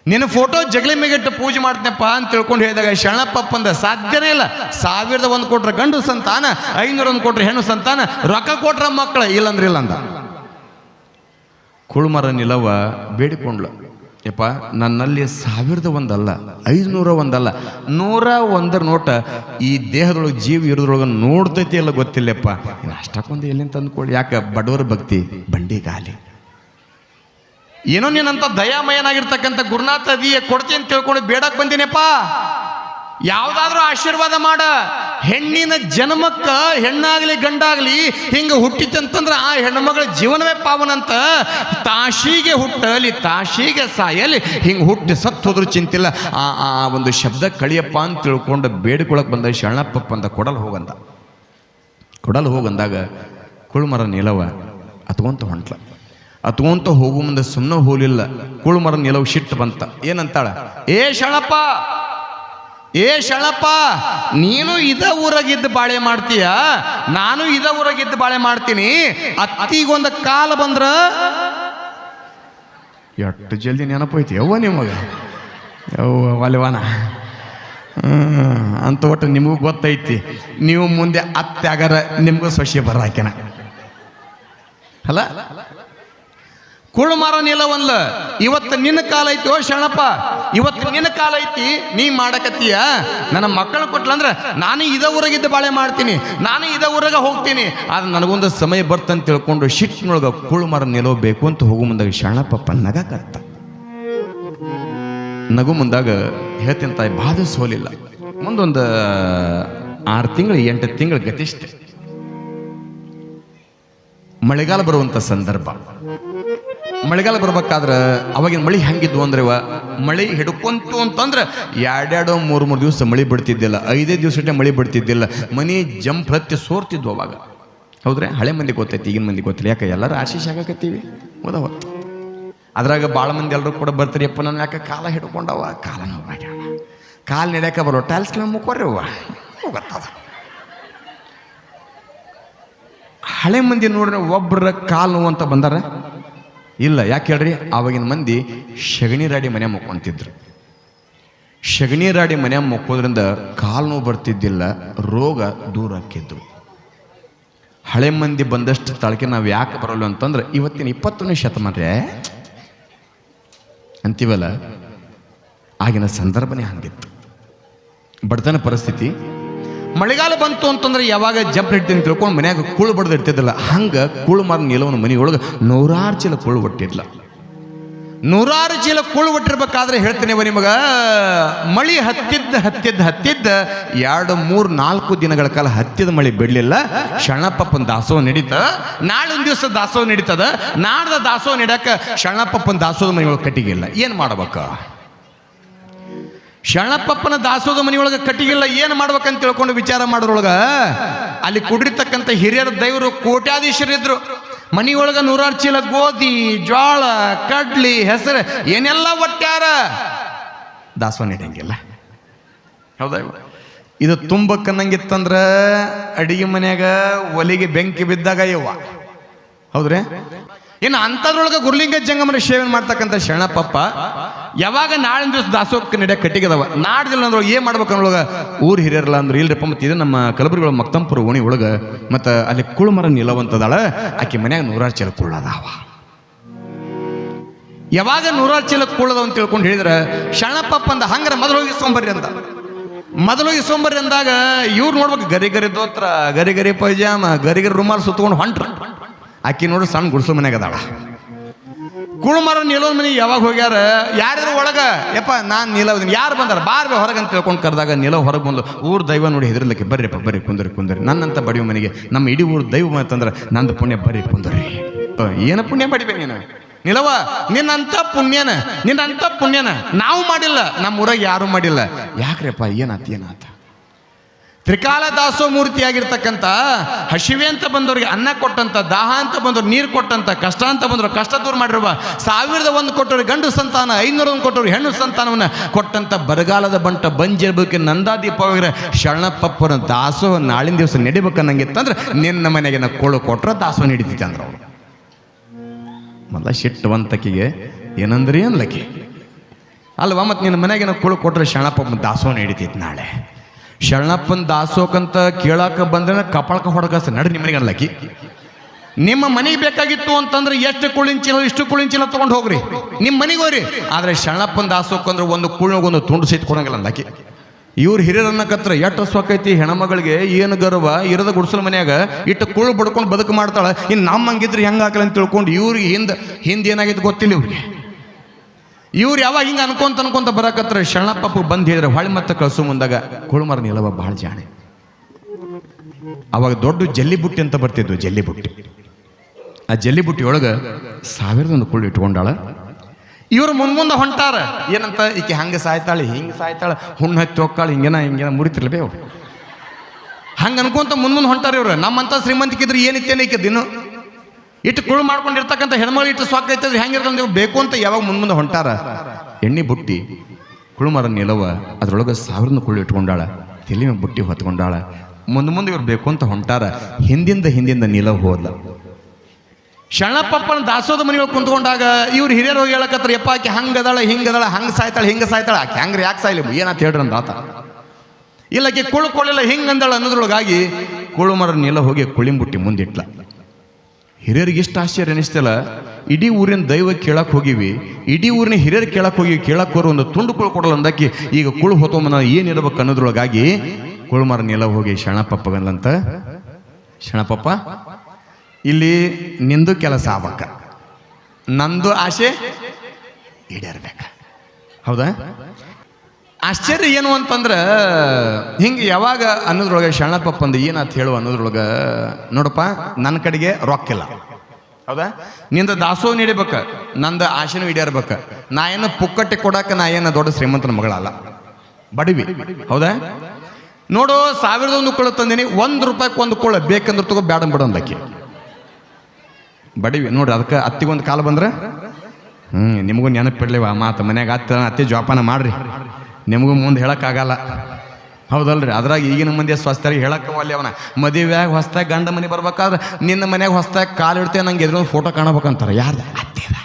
ನಿನ್ನ ಫೋಟೋ ಜಗಲಿ ಮೇಗಿಟ್ಟು ಪೂಜೆ ಮಾಡ್ತೇನೆಪ್ಪ ಅಂತ ತಿಳ್ಕೊಂಡು ಹೇಳಿದಾಗ ಶರಣಪ್ಪಪ್ಪ ಅಂದ, ಸಾಧ್ಯನೇ ಇಲ್ಲ. 1001 ಕೊಟ್ರೆ ಗಂಡು ಸಂತಾನ, 501 ಕೊಟ್ರೆ ಹೆಣ್ಣು ಸಂತಾನ, ರೊಕ್ಕ ಕೊಟ್ರ ಮಕ್ಕಳ, ಇಲ್ಲಂದ್ರೆ ಇಲ್ಲ ಅಂದ. ಕುಳುಮರ ನಿಲವ ಬೇಡಿಕೊಂಡ್ಲು, ಯಪ್ಪ ನನ್ನಲ್ಲಿ 1001 ಅಲ್ಲ, 501 ಅಲ್ಲ, 101 ನೋಟ ಈ ದೇಹದೊಳಗೆ ಜೀವ ಇರೋದ್ರೊಳಗೆ ನೋಡ್ತೈತಿ ಎಲ್ಲ ಗೊತ್ತಿಲ್ಲಪ್ಪ, ಅಷ್ಟಕ್ಕೊಂದು ಎಲ್ಲಿಂದ ತಂದ್ಕೊಳ್ಳಿ. ಯಾಕೆ ಬಡವರ ಭಕ್ತಿ ಬಂಡಿಗಾಲಿ. ಏನೋ ನೀನಂತ ದಯಾಮಯನಾಗಿರ್ತಕ್ಕಂಥ ಗುರುನಾಥ ಅದಿಯ ಕೊಡ್ತೀನಿ ಅಂತ ತಿಳ್ಕೊಂಡು ಬೇಡಕ್ ಬಂದಿನಪ್ಪ. ಯಾವುದಾದ್ರೂ ಆಶೀರ್ವಾದ ಮಾಡ. ಹೆಣ್ಣಿನ ಜನ್ಮಕ್ಕ ಹೆಣ್ಣಾಗಲಿ ಗಂಡಾಗಲಿ ಹಿಂಗೆ ಹುಟ್ಟಿತಂತಂದ್ರೆ ಆ ಹೆಣ್ಣುಮಗಳ ಜೀವನವೇ ಪಾವನಂತ. ತಾಶಿಗೆ ಹುಟ್ಟಲಿ ತಾಶಿಗೆ ಸಾಯಲಿ, ಹಿಂಗೆ ಹುಟ್ಟಿ ಸತ್ತು ಹೋದ್ರೂ ಚಿಂತಿಲ್ಲ. ಆ ಒಂದು ಶಬ್ದ ಕಳಿಯಪ್ಪ ಅಂತ ತಿಳ್ಕೊಂಡು ಬೇಡಿಕೊಳಕ್ಕೆ ಬಂದ ಶರಣಪ್ಪಪ್ಪ ಅಂತ ಕೊಡಲು ಹೋಗಂದಾಗ ಕುಳುಮರ ನಿಲವ ಅತ್ಕೊಂತ ಹೋಗು ಮುಂದೆ ಸುಮ್ಮನೆ ಹೋಲಿಲ್ಲ. ಕುಳುಮರ ನಿಲವು ಸಿಟ್ಟು ಬಂತ. ಏನಂತಾಳ, ಏ ಶರಣಪ್ಪ ನೀನು ಇದ ಊರಾಗಿದ್ದು ಬಾಳೆ ಮಾಡ್ತೀಯ, ನಾನು ಇದ ಊರಾಗಿದ್ದು ಬಾಳೆ ಮಾಡ್ತೀನಿ. ಅತ್ತಿಗೊಂದು ಕಾಲ ಬಂದ್ರ ಎಷ್ಟು ಜಲ್ದಿ ನೆನಪೈತಿ ಯವ್ವ ನಿಮಗ, ಒಲೆವಾನ ಅಂತ ಒಟ್ಟು ನಿಮಗೂ ಗೊತ್ತೈತಿ. ನೀವು ಮುಂದೆ ಅತ್ತಾಗಾರ ನಿಮಗೂ ಸೊಸೆ ಬರಾಕೆನ ಅಲ್ಲ. ಕುಳುಮರ ನಿಲವಲ್ಲ, ಇವತ್ತು ನಿನ್ನ ಕಾಲ ಐತಿ. ಓ ಶರಣಪ್ಪ, ಇವತ್ತು ನಿನ್ನ ಕಾಲ ಐತಿ, ನೀ ಮಾಡಕತ್ತೀಯ. ನನ್ನ ಮಕ್ಕಳು ಕೊಟ್ಲಂದ್ರೆ ನಾನು ಇದ ಊರಾಗಿದ್ದು ಬಾಳೆ ಮಾಡ್ತೀನಿ, ನಾನು ಇದ ಊರಾಗ ಹೋಗ್ತೀನಿ. ಆದ್ರೆ ನನಗೊಂದು ಸಮಯ ಬರ್ತಂತ ತಿಳ್ಕೊಂಡು ಶಿಟ್ನೊಳಗ ಕುಳುಮರ ನಿಲವಬೇಕು ಅಂತ ಹೋಗು ಮುಂದಾಗ ಶರಣಪ್ಪಪ್ಪ ನಗಕತ್ತ. ನಗು ಮುಂದಾಗ ಹೇಳ್ತೀನಿ ತಾಯಿ, ಬಾದ ಸೋಲಿಲ್ಲ. ಮುಂದೊಂದು 6 ತಿಂಗಳು 8 ತಿಂಗಳು ಗತಿಷ್ಠ. ಮಳೆಗಾಲ ಬರುವಂಥ ಸಂದರ್ಭ. ಮಳೆಗಾಲ ಬರ್ಬೇಕಾದ್ರೆ ಅವಾಗಿನ ಮಳೆ ಹೆಂಗಿದ್ವು ಅಂದ್ರೆ, ಮಳೆ ಹಿಡ್ಕೊಂತು ಅಂತಂದ್ರೆ 2-3 ದಿವಸ ಮಳೆ ಬಿಡ್ತಿದ್ದಿಲ್ಲ, 5 ದಿವಸ ಮಳೆ ಬಿಡ್ತಿದ್ದಿಲ್ಲ. ಮನೆ ಜಂಪ್ ಹತ್ತಿ ಸೋರ್ತಿದ್ವು ಅವಾಗ. ಹೌದ್ರೆ? ಹಳೆ ಮಂದಿ ಗೊತ್ತೈತಿ, ಈಗಿನ ಮಂದಿ ಗೊತ್ತಿಲ್ಲ. ಯಾಕೆ ಎಲ್ಲರೂ ಆಶೀಷ್ ಆಗಕತ್ತೀವಿ ಹೊತ್ತು. ಅದ್ರಾಗ ಭಾಳ ಮಂದಿ ಎಲ್ಲರೂ ಕೂಡ ಬರ್ತಾರೆ, ಯಪ್ಪ ನಾನು ಯಾಕೆ ಕಾಲ ಹಿಡ್ಕೊಂಡವ, ಕಾಲ ನೋವಾಗ್ಯಾವ, ಕಾಲು ನಡೆಯಕ್ಕೆ ಬರೋ ಟೈಲ್ಸ್ ಕೆಳಗೆ ಮುಕ್ಕೋರಿ ಹೋಗತ್ತದ. ಹಳೆ ಮಂದಿ ನೋಡ್ರಿ ಒಬ್ಬರ ಕಾಲು ನೋವು ಅಂತ ಬಂದಾರ ಇಲ್ಲ. ಯಾಕೆ ಹೇಳ್ರಿ, ಆವಾಗಿನ ಮಂದಿ ಶಗಣಿ ರಾಡಿ ಮನೆ ಮುಕ್ಕೊಂತಿದ್ರು. ಶಗಣಿ ರಾಡಿ ಮನೆ ಮುಕ್ಕೋದ್ರಿಂದ ಕಾಲು ನೋವು ಬರ್ತಿದ್ದಿಲ್ಲ, ರೋಗ ದೂರ ಆಕ್ಕಿದ್ರು. ಹಳೆ ಮಂದಿ ಬಂದಷ್ಟು ತಾಳ್ಕೆ ನಾವು ಯಾಕೆ ಬರಲ್ಲ ಅಂತಂದ್ರೆ, ಇವತ್ತಿನ 21ನೇ ಶತಮಾನ ಅಂತೀವಲ್ಲ, ಆಗಿನ ಸಂದರ್ಭನೇ ಹಂಗಿತ್ತು. ಬಡತನ ಪರಿಸ್ಥಿತಿ. ಮಳೆಗಾಲ ಬಂತು ಅಂತಂದ್ರೆ ಯಾವಾಗ ಜಂಪ್ ಇಡ್ತೀನಿ ತಿಳ್ಕೊಂಡು ಮನ್ಯಾಗ ಕುಳು ಬಡ್ದು ಇಡ್ತಿದ್ದಿಲ್ಲ. ಹಂಗೆ ಕುಳುಮರ ನಿಲವನ ಮನೆಯೊಳಗೆ 100 ಚೀಲ ಕುಳು ಒಟ್ಟಿದ್ಲ. 100 ಚೀಲ ಕುಳು ಒಟ್ಟಿರ್ಬೇಕಾದ್ರೆ ಹೇಳ್ತೇನೆ ನಿಮಗ, ಮಳಿ ಹತ್ತಿದ್ದ 2-3-4 ದಿನಗಳ ಕಾಲ ಹತ್ತಿದ ಮಳಿ ಬಿಡಲಿಲ್ಲ. ಶರಣಪ್ಪಪ್ಪನ ದಾಸೋಹ ನಡೀತ. ನಾಳೆ ಒಂದು ದಿವಸ ದಾಸೋಹ ನಡೀತದ. ನಾಡ್ದ ದಾಸೋಹ ನಡ್ಯಾಕ ಶರಣಪ್ಪಪ್ಪನ ದಾಸೋಹದ ಮನೆಯೊಳಗೆ ಕಟ್ಟಿಗಿಲ್ಲ. ಏನು ಮಾಡ್ಬೇಕ? ಶರಣಪ್ಪಪ್ಪನ ದಾಸೋಹದ ಮನೆಯೊಳಗೆ ಕಟ್ಟಿಗಿಲ್ಲ, ಏನು ಮಾಡ್ಬೇಕಂತ ತಿಳ್ಕೊಂಡು ವಿಚಾರ ಮಾಡೋದ್ರೊಳಗ ಅಲ್ಲಿ ಕುಡಿರ್ತಕ್ಕಂಥ ಹಿರಿಯರ ದೈವರು ಕೋಟ್ಯಾಧೀಶರಿದ್ರು. ಮನೆಯೊಳಗೆ 100 ಚೀಲ ಗೋಧಿ, ಜ್ವಾಳ, ಕಡ್ಲಿ, ಹೆಸರು ಏನೆಲ್ಲ ಒಟ್ಟಾರ. ದಾಸೋಹ ನಡೆಯಂಗಿಲ್ಲ. ಹೌದಾ? ಇದು ತುಂಬಕ್ಕನ್ನಂಗಿತ್ತಂದ್ರೆ ಅಡಿಗೆ ಮನ್ಯಾಗ ಒಲಿಗೆ ಬೆಂಕಿ ಬಿದ್ದಾಗ ಯವ್ವ. ಹೌದ್ರಿ? ಇನ್ನು ಅಂಥದ್ರೊಳಗೆ ಗುರುಲಿಂಗ ಜಂಗಮರ ಸೇವನೆ ಮಾಡ್ತಕ್ಕಂಥ ಶರಣಪ್ಪಪ್ಪ ಯಾವಾಗ ನಾಳಿನ ದಿವಸ ದಾಸೋಹಕ್ಕೆ ನಡೆಯಕ್ಕೆ ಕಟ್ಟಿಗದವ. ನಾಡ್ದಿಲ್ಲ ಅಂದ್ರೆ ಏನು ಮಾಡ್ಬೇಕು ಅನ್ನೋಳಗೆ ಊರು ಹಿರಿಯರಲ್ಲ ಅಂದ್ರೆ ಇಲ್ರಿಪ್ಪ. ಮತ್ತು ಇದು ನಮ್ಮ ಕಲಬುರಗಿ ಮಕ್ತಂಪುರ ಓಣಿ ಒಳಗೆ ಮತ್ತು ಅಲ್ಲಿ ಕುಳುಮರ ನಿಲವಂತದಾಳ. ಆಕೆ ಮನ್ಯಾಗ 100 ಚೀಲ ಕುಳ್ಳದಾವ. ಯಾವಾಗ 100 ಚೀಲ ಕೂಳದ ಅಂತ ತಿಳ್ಕೊಂಡು ಹೇಳಿದ್ರೆ ಶರಣಪ್ಪ ಅಂದ ಹಂಗಾರೆ ಮೊದಲು ಹೋಗಿ ಇಸ್ಕೊಂಬರ್ರಿ ಅಂತ. ಮೊದಲು ಇಸ್ಕೊಂಬರ್ರಿ ಅಂದಾಗ ಇವ್ರು ನೋಡ್ಬೇಕು ಗರಿ ಗರಿ ದೋತ್ರ, ಗರಿ ಗರಿ ಪೈಜಾಮ, ಗರಿ ಗರಿ ರುಮಾಲ್ ಸುತ್ಕೊಂಡು ಹೊಂಟ್ರ. ಆಕಿ ನೋಡ್ರಿ ಸಣ್ಣ ಗುಡಿಸೋ ಮನೆಯಾಗ ಅದಾಳ. ಕುಳುಮರ ನಿಲೋದ್ ಮನೆಗೆ ಯಾವಾಗ ಹೋಗ್ಯಾರ, ಯಾರ್ಯಾರು ಒಳಗ ಯಪ್ಪ ನಾನು ನಿಲವದೀನಿ, ಯಾರು ಬಂದಾರ ಬಾರ್ಬೆ ಹೊರಗೆ ಅಂತ ತಿಳ್ಕೊಂಡು ಕರೆದಾಗ ನಿಲವ್ ಹೊರಗೆ ಬಂದು ಊರು ದೈವ ನೋಡಿ ಹೆದರ್ಲಿಕ್ಕೆ ಬರ್ರಿಪ್ಪ ಬರ್ರಿ ಕುಂದರಿ ನನ್ನಂತ ಬಡಿಯೋ ಮನೆಗೆ ನಮ್ಮ ಇಡೀ ಊರು ದೈವ ಅಂತಂದ್ರೆ ನಂದು ಪುಣ್ಯ ಬರ್ರಿ ಕುಂದರಿ. ಏನು ಪುಣ್ಯ ಮಾಡಿವೆ ನೀನು ನಿಲವ, ನಿನ್ನಂತ ಪುಣ್ಯನ ನಾವು ಮಾಡಿಲ್ಲ, ನಮ್ಮ ಊರಾಗ ಯಾರು ಮಾಡಿಲ್ಲ. ಯಾಕ್ರಪ್ಪ ಏನಾತ ತ್ರಿಕಾಲ ದಾಸೋ ಮೂರ್ತಿಯಾಗಿರ್ತಕ್ಕಂಥ ಹಸಿವೆ ಅಂತ ಬಂದವ್ರಿಗೆ ಅನ್ನ ಕೊಟ್ಟಂತ, ದಾಹ ಅಂತ ಬಂದವ್ರು ನೀರು ಕೊಟ್ಟಂತ, ಕಷ್ಟ ಅಂತ ಬಂದವರು ಕಷ್ಟ ದೂರ ಮಾಡಿರುವ, 1001 ಕೊಟ್ಟವ್ರು ಗಂಡು ಸಂತಾನ, 501 ಕೊಟ್ಟವ್ರು ಹೆಣ್ಣು ಸಂತಾನವನ್ನ ಕೊಟ್ಟಂತ ಬರಗಾಲದ ಬಂಟ ಬಂಜಿರ್ಬೇಕು ನಂದಾದೀಪವಾಗಿರ ಶರಣಪ್ಪನ ದಾಸೋ ನಾಳಿನ ದಿವಸ ನಡಿಬೇಕನ್ನಂಗಿತ್ತಂದ್ರೆ ನಿನ್ನ ಮನೆಗೆ ನಾ ಕೊಳು ಕೊಟ್ರ ದಾಸೋ ನಡೀತಿದ್ದೆ ಅಂದ್ರೆ ಅವರು ಮೊದಲ ಶಿಟ್ಟುವಂತಕಿಗೆ ಏನಂದ್ರಿ ಅನ್ಲಕ್ಕಿ ಅಲ್ವಾ. ಮತ್ತು ನಿನ್ನ ಮನೆಗೆ ನಾವು ಕುಳು ಕೊಟ್ರೆ ಶರಣಪ್ಪನ ದಾಸೋಹ ನಡೀತಿತ್ತು. ನಾಳೆ ಶರಣಪ್ಪನ ದಾಸೋಕಂತ ಕೇಳಾಕ ಬಂದ್ರೆ ಕಪಾಳಕ ಹೊಡಕಸ ನಡ್ರಿ ನಿಮ್ಮ ಮನೆಗೆ ಅನ್ಲಕ್ಕಿ. ನಿಮ್ಮ ಮನೆಗೆ ಬೇಕಾಗಿತ್ತು ಅಂತಂದ್ರೆ ಎಷ್ಟು ಕುಳಿಂಚಿಲ್ಲ ಇಷ್ಟು ಕುಳಿಂಚಿಲ್ಲ ತೊಗೊಂಡು ಹೋಗ್ರಿ, ನಿಮ್ಮ ಮನೆಗೆ ಹೋಗ್ರಿ. ಆದರೆ ಶರಣಪ್ಪನ ದಾಸೋಕಂದ್ರೆ ಒಂದು ಕುಳ್ಳಿಗೊಂದು ತುಂಡು ಸಹಿತ ಕೊಡಂಗಿಲ್ಲ ಅನ್ಲಕ್ಕಿ. ಇವ್ರು ಹಿರಿಯರನ್ನಕತ್ರ ಎಷ್ಟು ಸ್ವಕೈತಿ ಹೆಣ್ಮಗಳಿಗೆ ಏನು ಗರ್ವ ಇರದ ಗುಡಿಸಲ ಮನ್ಯಾಗ ಇಟ್ಟು ಕುಳ್ಳು ಬಡ್ಕೊಂಡು ಬದುಕು ಮಾಡ್ತಾಳೆ. ಇನ್ನು ನಮ್ಮ ಹಂಗಿದ್ರೆ ಹೆಂಗೆ ಹಾಕಲ್ಲ ಅಂತ ತಿಳ್ಕೊಂಡು ಇವ್ರಿಗೆ ಹಿಂದೆ ಏನಾಗೈತೆ ಗೊತ್ತಿಲ್ಲ ಇವ್ರಿಗೆ. ಇವ್ರು ಯಾವಾಗ ಹಿಂಗೆ ಅನ್ಕೊಂತ ಬರಕತ್ರ ಶರಣಪ್ಪ ಬಂದು ಹೇಳಿದ್ರೆ ಹೊಳ್ಳಿ ಮತ್ತೆ ಕಳ್ಸು ಮುಂದಾಗ ಕುಳುಮರ ನಿಲವ ಭಾಳ ಜಾಣೆ. ಅವಾಗ ದೊಡ್ಡ ಜಲ್ಲಿಬುಟ್ಟಿ ಅಂತ ಬರ್ತಿದ್ವು, ಜಲ್ಲಿಬುಟ್ಟಿ. ಆ ಜಲ್ಲಿಬುಟ್ಟಿ ಒಳಗೆ 1001 ಕುಳ್ಳು ಇಟ್ಕೊಂಡಾಳ. ಇವ್ರು ಮುಂದೆ ಹೊಂಟಾರ ಏನಂತ, ಈಕೆ ಹಂಗೆ ಸಾಯ್ತಾಳೆ ಹಿಂಗೆ ಸಾಯ್ತಾಳೆ, ಹುಣ್ಣು ಹತ್ತಿ ಹೋಗ್ತಾಳೆ, ಹಿಂಗೇನ ಮುರಿತಿರ್ಲ ಬೇವು ಹಂಗೆ ಅನ್ಕೊಂತ ಮುಂದೆ ಹೊಂಟಾರ ಇವ್ರು. ನಮ್ಮಂತ ಶ್ರೀಮಂತಿಕಿದ್ರೆ ಏನಿತ್ತೇನೆ ಈಕೆ ದಿನ ಇಟ್ಟು ಕುಳು ಮಾಡ್ಕೊಂಡಿರ್ತಕ್ಕಂಥ ಹೆಣ್ಮಗಳು ಇಟ್ಟು ಸ್ವಾಕ ಐತದ್ರೆ ಹೆಂಗಿರ್ತಂದ್ರೆ ಬೇಕು ಅಂತ ಯಾವಾಗ ಮುಂದೆ ಹೊಂಟಾರ. ಎಣ್ಣೆ ಬುಟ್ಟಿ ಕುಳುಮರ ನಿಲವ ಅದ್ರೊಳಗೆ 1001 ಕುಳ್ಳು ಇಟ್ಕೊಂಡಾಳ, ತಲೆ ಬುಟ್ಟಿ ಹೊತ್ಕೊಂಡಾಳ. ಮುಂದೆ ಇವ್ರು ಬೇಕು ಅಂತ ಹೊಂಟಾರ. ಹಿಂದಿಂದ ನಿಲವ ಹೋದ್ಲ. ಶರಣಪ್ಪನ ದಾಸೋದ ಮನೆಯೊಳಗೆ ಕುಂತ್ಕೊಂಡಾಗ ಇವ್ರು ಹಿರಿಯರು ಹೋಗಿ ಹೇಳಕತ್ರ, ಯಪ್ಪ ಆಕೆ ಹಂಗದಾಳ ಹಿಂಗದಾಳ, ಹಂಗೆ ಸಾಯ್ತಾಳೆ ಆಕೆ ಹಂಗ್ರಿ ಯಾಕೆ ಸಾಯ್ಲಿ ಏನಂತ ಹೇಳ್ರಿ ಅಂತ ಆತ. ಇಲ್ಲ ಆಕೆ ಕುಳು ಕೊಳ್ಳಿಲ್ಲ ಹಿಂಗಂದಾಳ ಅನ್ನೋದ್ರೊಳಗಾಗಿ ಕುಳುಮರ ನಿಲ ಹೋಗಿ ಕುಳಿಂಬುಟ್ಟಿ ಮುಂದಿಟ್ಲ. ಹಿರಿಯರಿಗೆ ಇಷ್ಟು ಆಶ್ಚರ್ಯ ಅನಿಸ್ತಲ್ಲ. ಇಡೀ ಊರಿನ ದೈವ ಕೇಳಕ್ಕೆ ಹೋಗಿವಿ, ಇಡೀ ಊರಿನ ಹಿರಿಯರು ಕೇಳಕ್ಕೆ ಹೋಗಿವಿ, ಕೇಳಕ್ಕೆ ಹೋರು ಒಂದು ತುಂಡು ಕುಳು ಕೊಡಲ್ಲ ಅಂದಾಕಿ ಈಗ ಕುಳು ಹೊತ್ತೊಂಬನ ಏನಿರ್ಬೇಕು ಅನ್ನೋದ್ರೊಳಗಾಗಿ ಕುಳುಮರ ನಿಲ ಹೋಗಿ ಶರಣಪ್ಪಗಂತ, ಶರಣಪ್ಪ ಇಲ್ಲಿ ನಿಂದು ಕೆಲಸ ಆಗ್ಬೇಕ, ನಂದು ಆಸೆ ಈಡೇರ್ಬೇಕ, ಹೌದಾ. ಆಶ್ಚರ್ಯ ಏನು ಅಂತಂದ್ರೆ ಹಿಂಗೆ ಯಾವಾಗ ಅನ್ನೋದ್ರೊಳಗೆ ಶರಣಪ್ಪ ಅಂದ ಏನಾತ್ ಹೇಳುವ ಅನ್ನೋದ್ರೊಳಗೆ, ನೋಡಪ್ಪ ನನ್ನ ಕಡೆಗೆ ರೊಕ್ಕಿಲ್ಲ, ಹೌದಾ, ನಿಂದ ದಾಸೋಹ ನಡಿಬೇಕ, ನಂದು ಆಸೆನೂ ಈಡೇರ್ಬೇಕ. ನಾ ಏನು ಪುಕ್ಕಟ್ಟೆ ಕೊಡಾಕ ನಾ ಏನು ದೊಡ್ಡ ಶ್ರೀಮಂತನ ಮಗಳಲ್ಲ, ಬಡವಿ, ಹೌದಾ. ನೋಡು 1001 ಕುಳ ತಂದೀನಿ, ₹1 ಕುಳ ಬೇಕಂದ್ರೆ ತಗೋ, ಬೇಡ ಬಿಡು ಅಂದಕ್ಕೆ ಬಡಿವಿ. ನೋಡ್ರಿ ಅದಕ್ಕೆ ಅತ್ತಿಗೊಂದು ಕಾಲ ಬಂದ್ರೆ ನಿಮಗೂ ನೆನಪಿಡ್ಲಿವ ಮಾತು, ಮನ್ಯಾಗ ಅತ್ತಿ ಜೋಪಾನ ಮಾಡ್ರಿ, ನಿಮಗೂ ಮುಂದೆ ಹೇಳೋಕ್ಕಾಗಲ್ಲ, ಹೌದಲ್ರಿ. ಅದ್ರಾಗ ಈಗಿನ ಮಂದಿ ಸ್ವಸ್ಥರಿಗೆ ಹೇಳಕ್ಕವಲ್ಲಿ ಅವನ ಮದುವೆಯಾಗ ಹೊಸ್ತಾಗಿ ಗಂಡ ಮನೆ ಬರ್ಬೇಕಾದ್ರೆ ನಿನ್ನ ಮನ್ಯಾಗ ಹೊಸ್ತಾಗಿ ಕಾಲು ಇಡ್ತೇವೆ, ನಂಗೆ ಎದುರು ಫೋಟೋ ಕಾಣಬೇಕಂತಾರೆ. ಯಾರ್ದು ಅತ್ತಿದ?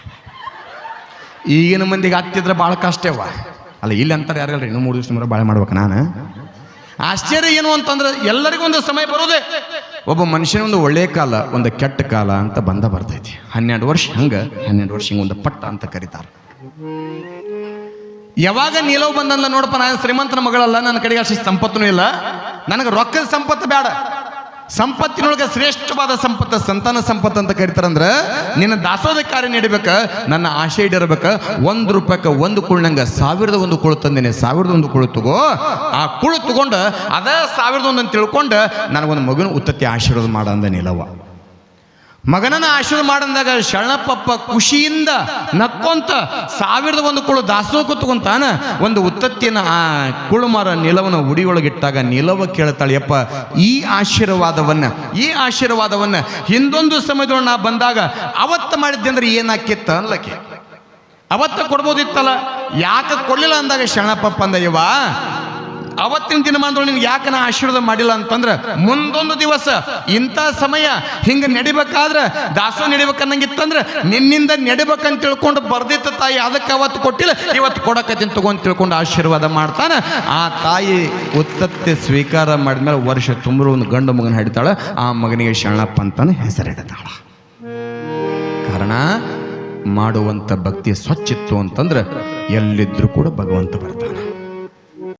ಈಗಿನ ಮಂದಿಗೆ ಅತ್ತಿದ್ರೆ ಭಾಳ ಕಷ್ಟವ ಅಲ್ಲ. ಇಲ್ಲಿ ಅಂತಾರೆ ಯಾರಲ್ರಿ, ಇನ್ನೂ 3 ದಿವಸ ಬಾಳೆ ಮಾಡ್ಬೇಕು. ನಾನು ಆಶ್ಚರ್ಯ ಏನು ಅಂತಂದ್ರೆ ಎಲ್ಲರಿಗೂ ಒಂದು ಸಮಯ ಬರೋದೇ, ಒಬ್ಬ ಮನುಷ್ಯನ ಒಂದು ಒಳ್ಳೆಯ ಕಾಲ ಒಂದು ಕೆಟ್ಟ ಕಾಲ ಅಂತ ಬರ್ತೈತಿ. 12 ವರ್ಷ ಹಂಗೆ 12 ವರ್ಷ ಹಿಂಗೆ ಒಂದು ಪಟ್ಟ ಅಂತ ಕರೀತಾರೆ. ಯಾವಾಗ ನಿಲವು ಬಂದಲ್ಲ, ನೋಡಪ್ಪ ನಾನು ಶ್ರೀಮಂತನ ಮಗಳಲ್ಲ, ನನ್ನ ಕಡೆಗೆ ಅಷ್ಟು ಸಂಪತ್ತೂ ಇಲ್ಲ, ನನಗೆ ರೊಕ್ಕದ ಸಂಪತ್ತು ಬೇಡ, ಸಂಪತ್ತಿನೊಳಗೆ ಶ್ರೇಷ್ಠವಾದ ಸಂಪತ್ತು ಸಂತಾನ ಸಂಪತ್ತು ಅಂತ ಕರಿತಾರಂದ್ರೆ ನಿನ್ನ ದಾಸೋದ ಕಾರ್ಯ ನಡಿಬೇಕ, ನನ್ನ ಆಶೆ ಇಡಿರ್ಬೇಕ. ₹1 ಕುಳ್ನಂಗೆ 1001 ಕುಳು ತಂದೇನೆ, 1001 ಕುಳು ತಗೋ. ಆ ಕುಳು ತಗೊಂಡು ಅದೇ 1001 ಅಂತ ತಿಳ್ಕೊಂಡು ನನಗೊಂದು ಮಗನ ಉತ್ತತ್ತಿ ಆಶೀರ್ವಾದ ಮಾಡ ಅಂದ ನಿಲವ. ಮಗನನ್ನ ಆಶೀರ್ವಾದ ಮಾಡಂದಾಗ ಶರಣಪ್ಪ ಖುಷಿಯಿಂದ ನಕ್ಕೊಂತ 1001 ಕುಳು ದಾಸೋಹ ತಗೊಂತಾನ. ಒಂದು ಉತ್ತತ್ತಿನ ಆ ಕುಳುಮರ ನಿಲವನ ಉಡಿಯೊಳಗಿಟ್ಟಾಗ ನಿಲವ ಕೇಳ್ತಾಳೆ, ಯಪ್ಪ ಈ ಆಶೀರ್ವಾದವನ್ನ ಹಿಂದೊಂದು ಸಮಯದೊಳಗೆ ನಾ ಬಂದಾಗ ಅವತ್ತು ಮಾಡಿದ್ದೆ ಅಂದ್ರೆ ಏನಾಕಿತ್ತ ಅನ್ಲಕ್ಕೆ, ಅವತ್ತ ಕೊಡ್ಬೋದಿತ್ತಲ್ಲ, ಯಾಕೆ ಕೊಡ್ಲಿಲ್ಲ ಅಂದಾಗ ಶರಣಪ್ಪ ಅಂದ, ಯವ್ವ ಅವತ್ತಿನ ದಿನಮಾನದೊಳಗೆ ನಿನ್ಗೆ ಯಾಕೆ ನಾ ಆಶೀರ್ವಾದ ಮಾಡಿಲ್ಲ ಅಂತಂದ್ರೆ ಮುಂದೊಂದು ದಿವಸ ಇಂಥ ಸಮಯ ಹಿಂಗೆ ನಡಿಬೇಕಾದ್ರೆ ದಾಸೋಹ ನಡಿಬೇಕನ್ನಂಗಿತ್ತಂದ್ರೆ ನಿನ್ನಿಂದ ನಡಿಬೇಕಂತ ತಿಳ್ಕೊಂಡು ಬರ್ದಿತ್ತ ತಾಯಿ, ಅದಕ್ಕೆ ಅವತ್ತು ಕೊಟ್ಟಿಲ್ಲ, ಇವತ್ತು ಕೊಡಕತ್ತೀನಿ ತಗೊಂಡು ತಿಳ್ಕೊಂಡು ಆಶೀರ್ವಾದ ಮಾಡ್ತಾನೆ. ಆ ತಾಯಿ ಉತ್ತತ್ತೆ ಸ್ವೀಕಾರ ಮಾಡಿದ್ಮೇಲೆ ವರ್ಷ ತುಂಬ ಒಂದು ಗಂಡು ಮಗನ ಹಿಡಿತಾಳೆ. ಆ ಮಗನಿಗೆ ಶರಣಪ್ಪ ಅಂತಾನೆ ಹೆಸರಿಡ್ತಾಳ. ಕಾರಣ ಮಾಡುವಂಥ ಭಕ್ತಿ ಸ್ವಚ್ಛಿತ್ತು ಅಂತಂದ್ರೆ ಎಲ್ಲಿದ್ರೂ ಕೂಡ ಭಗವಂತ ಬರ್ತಾನೆ.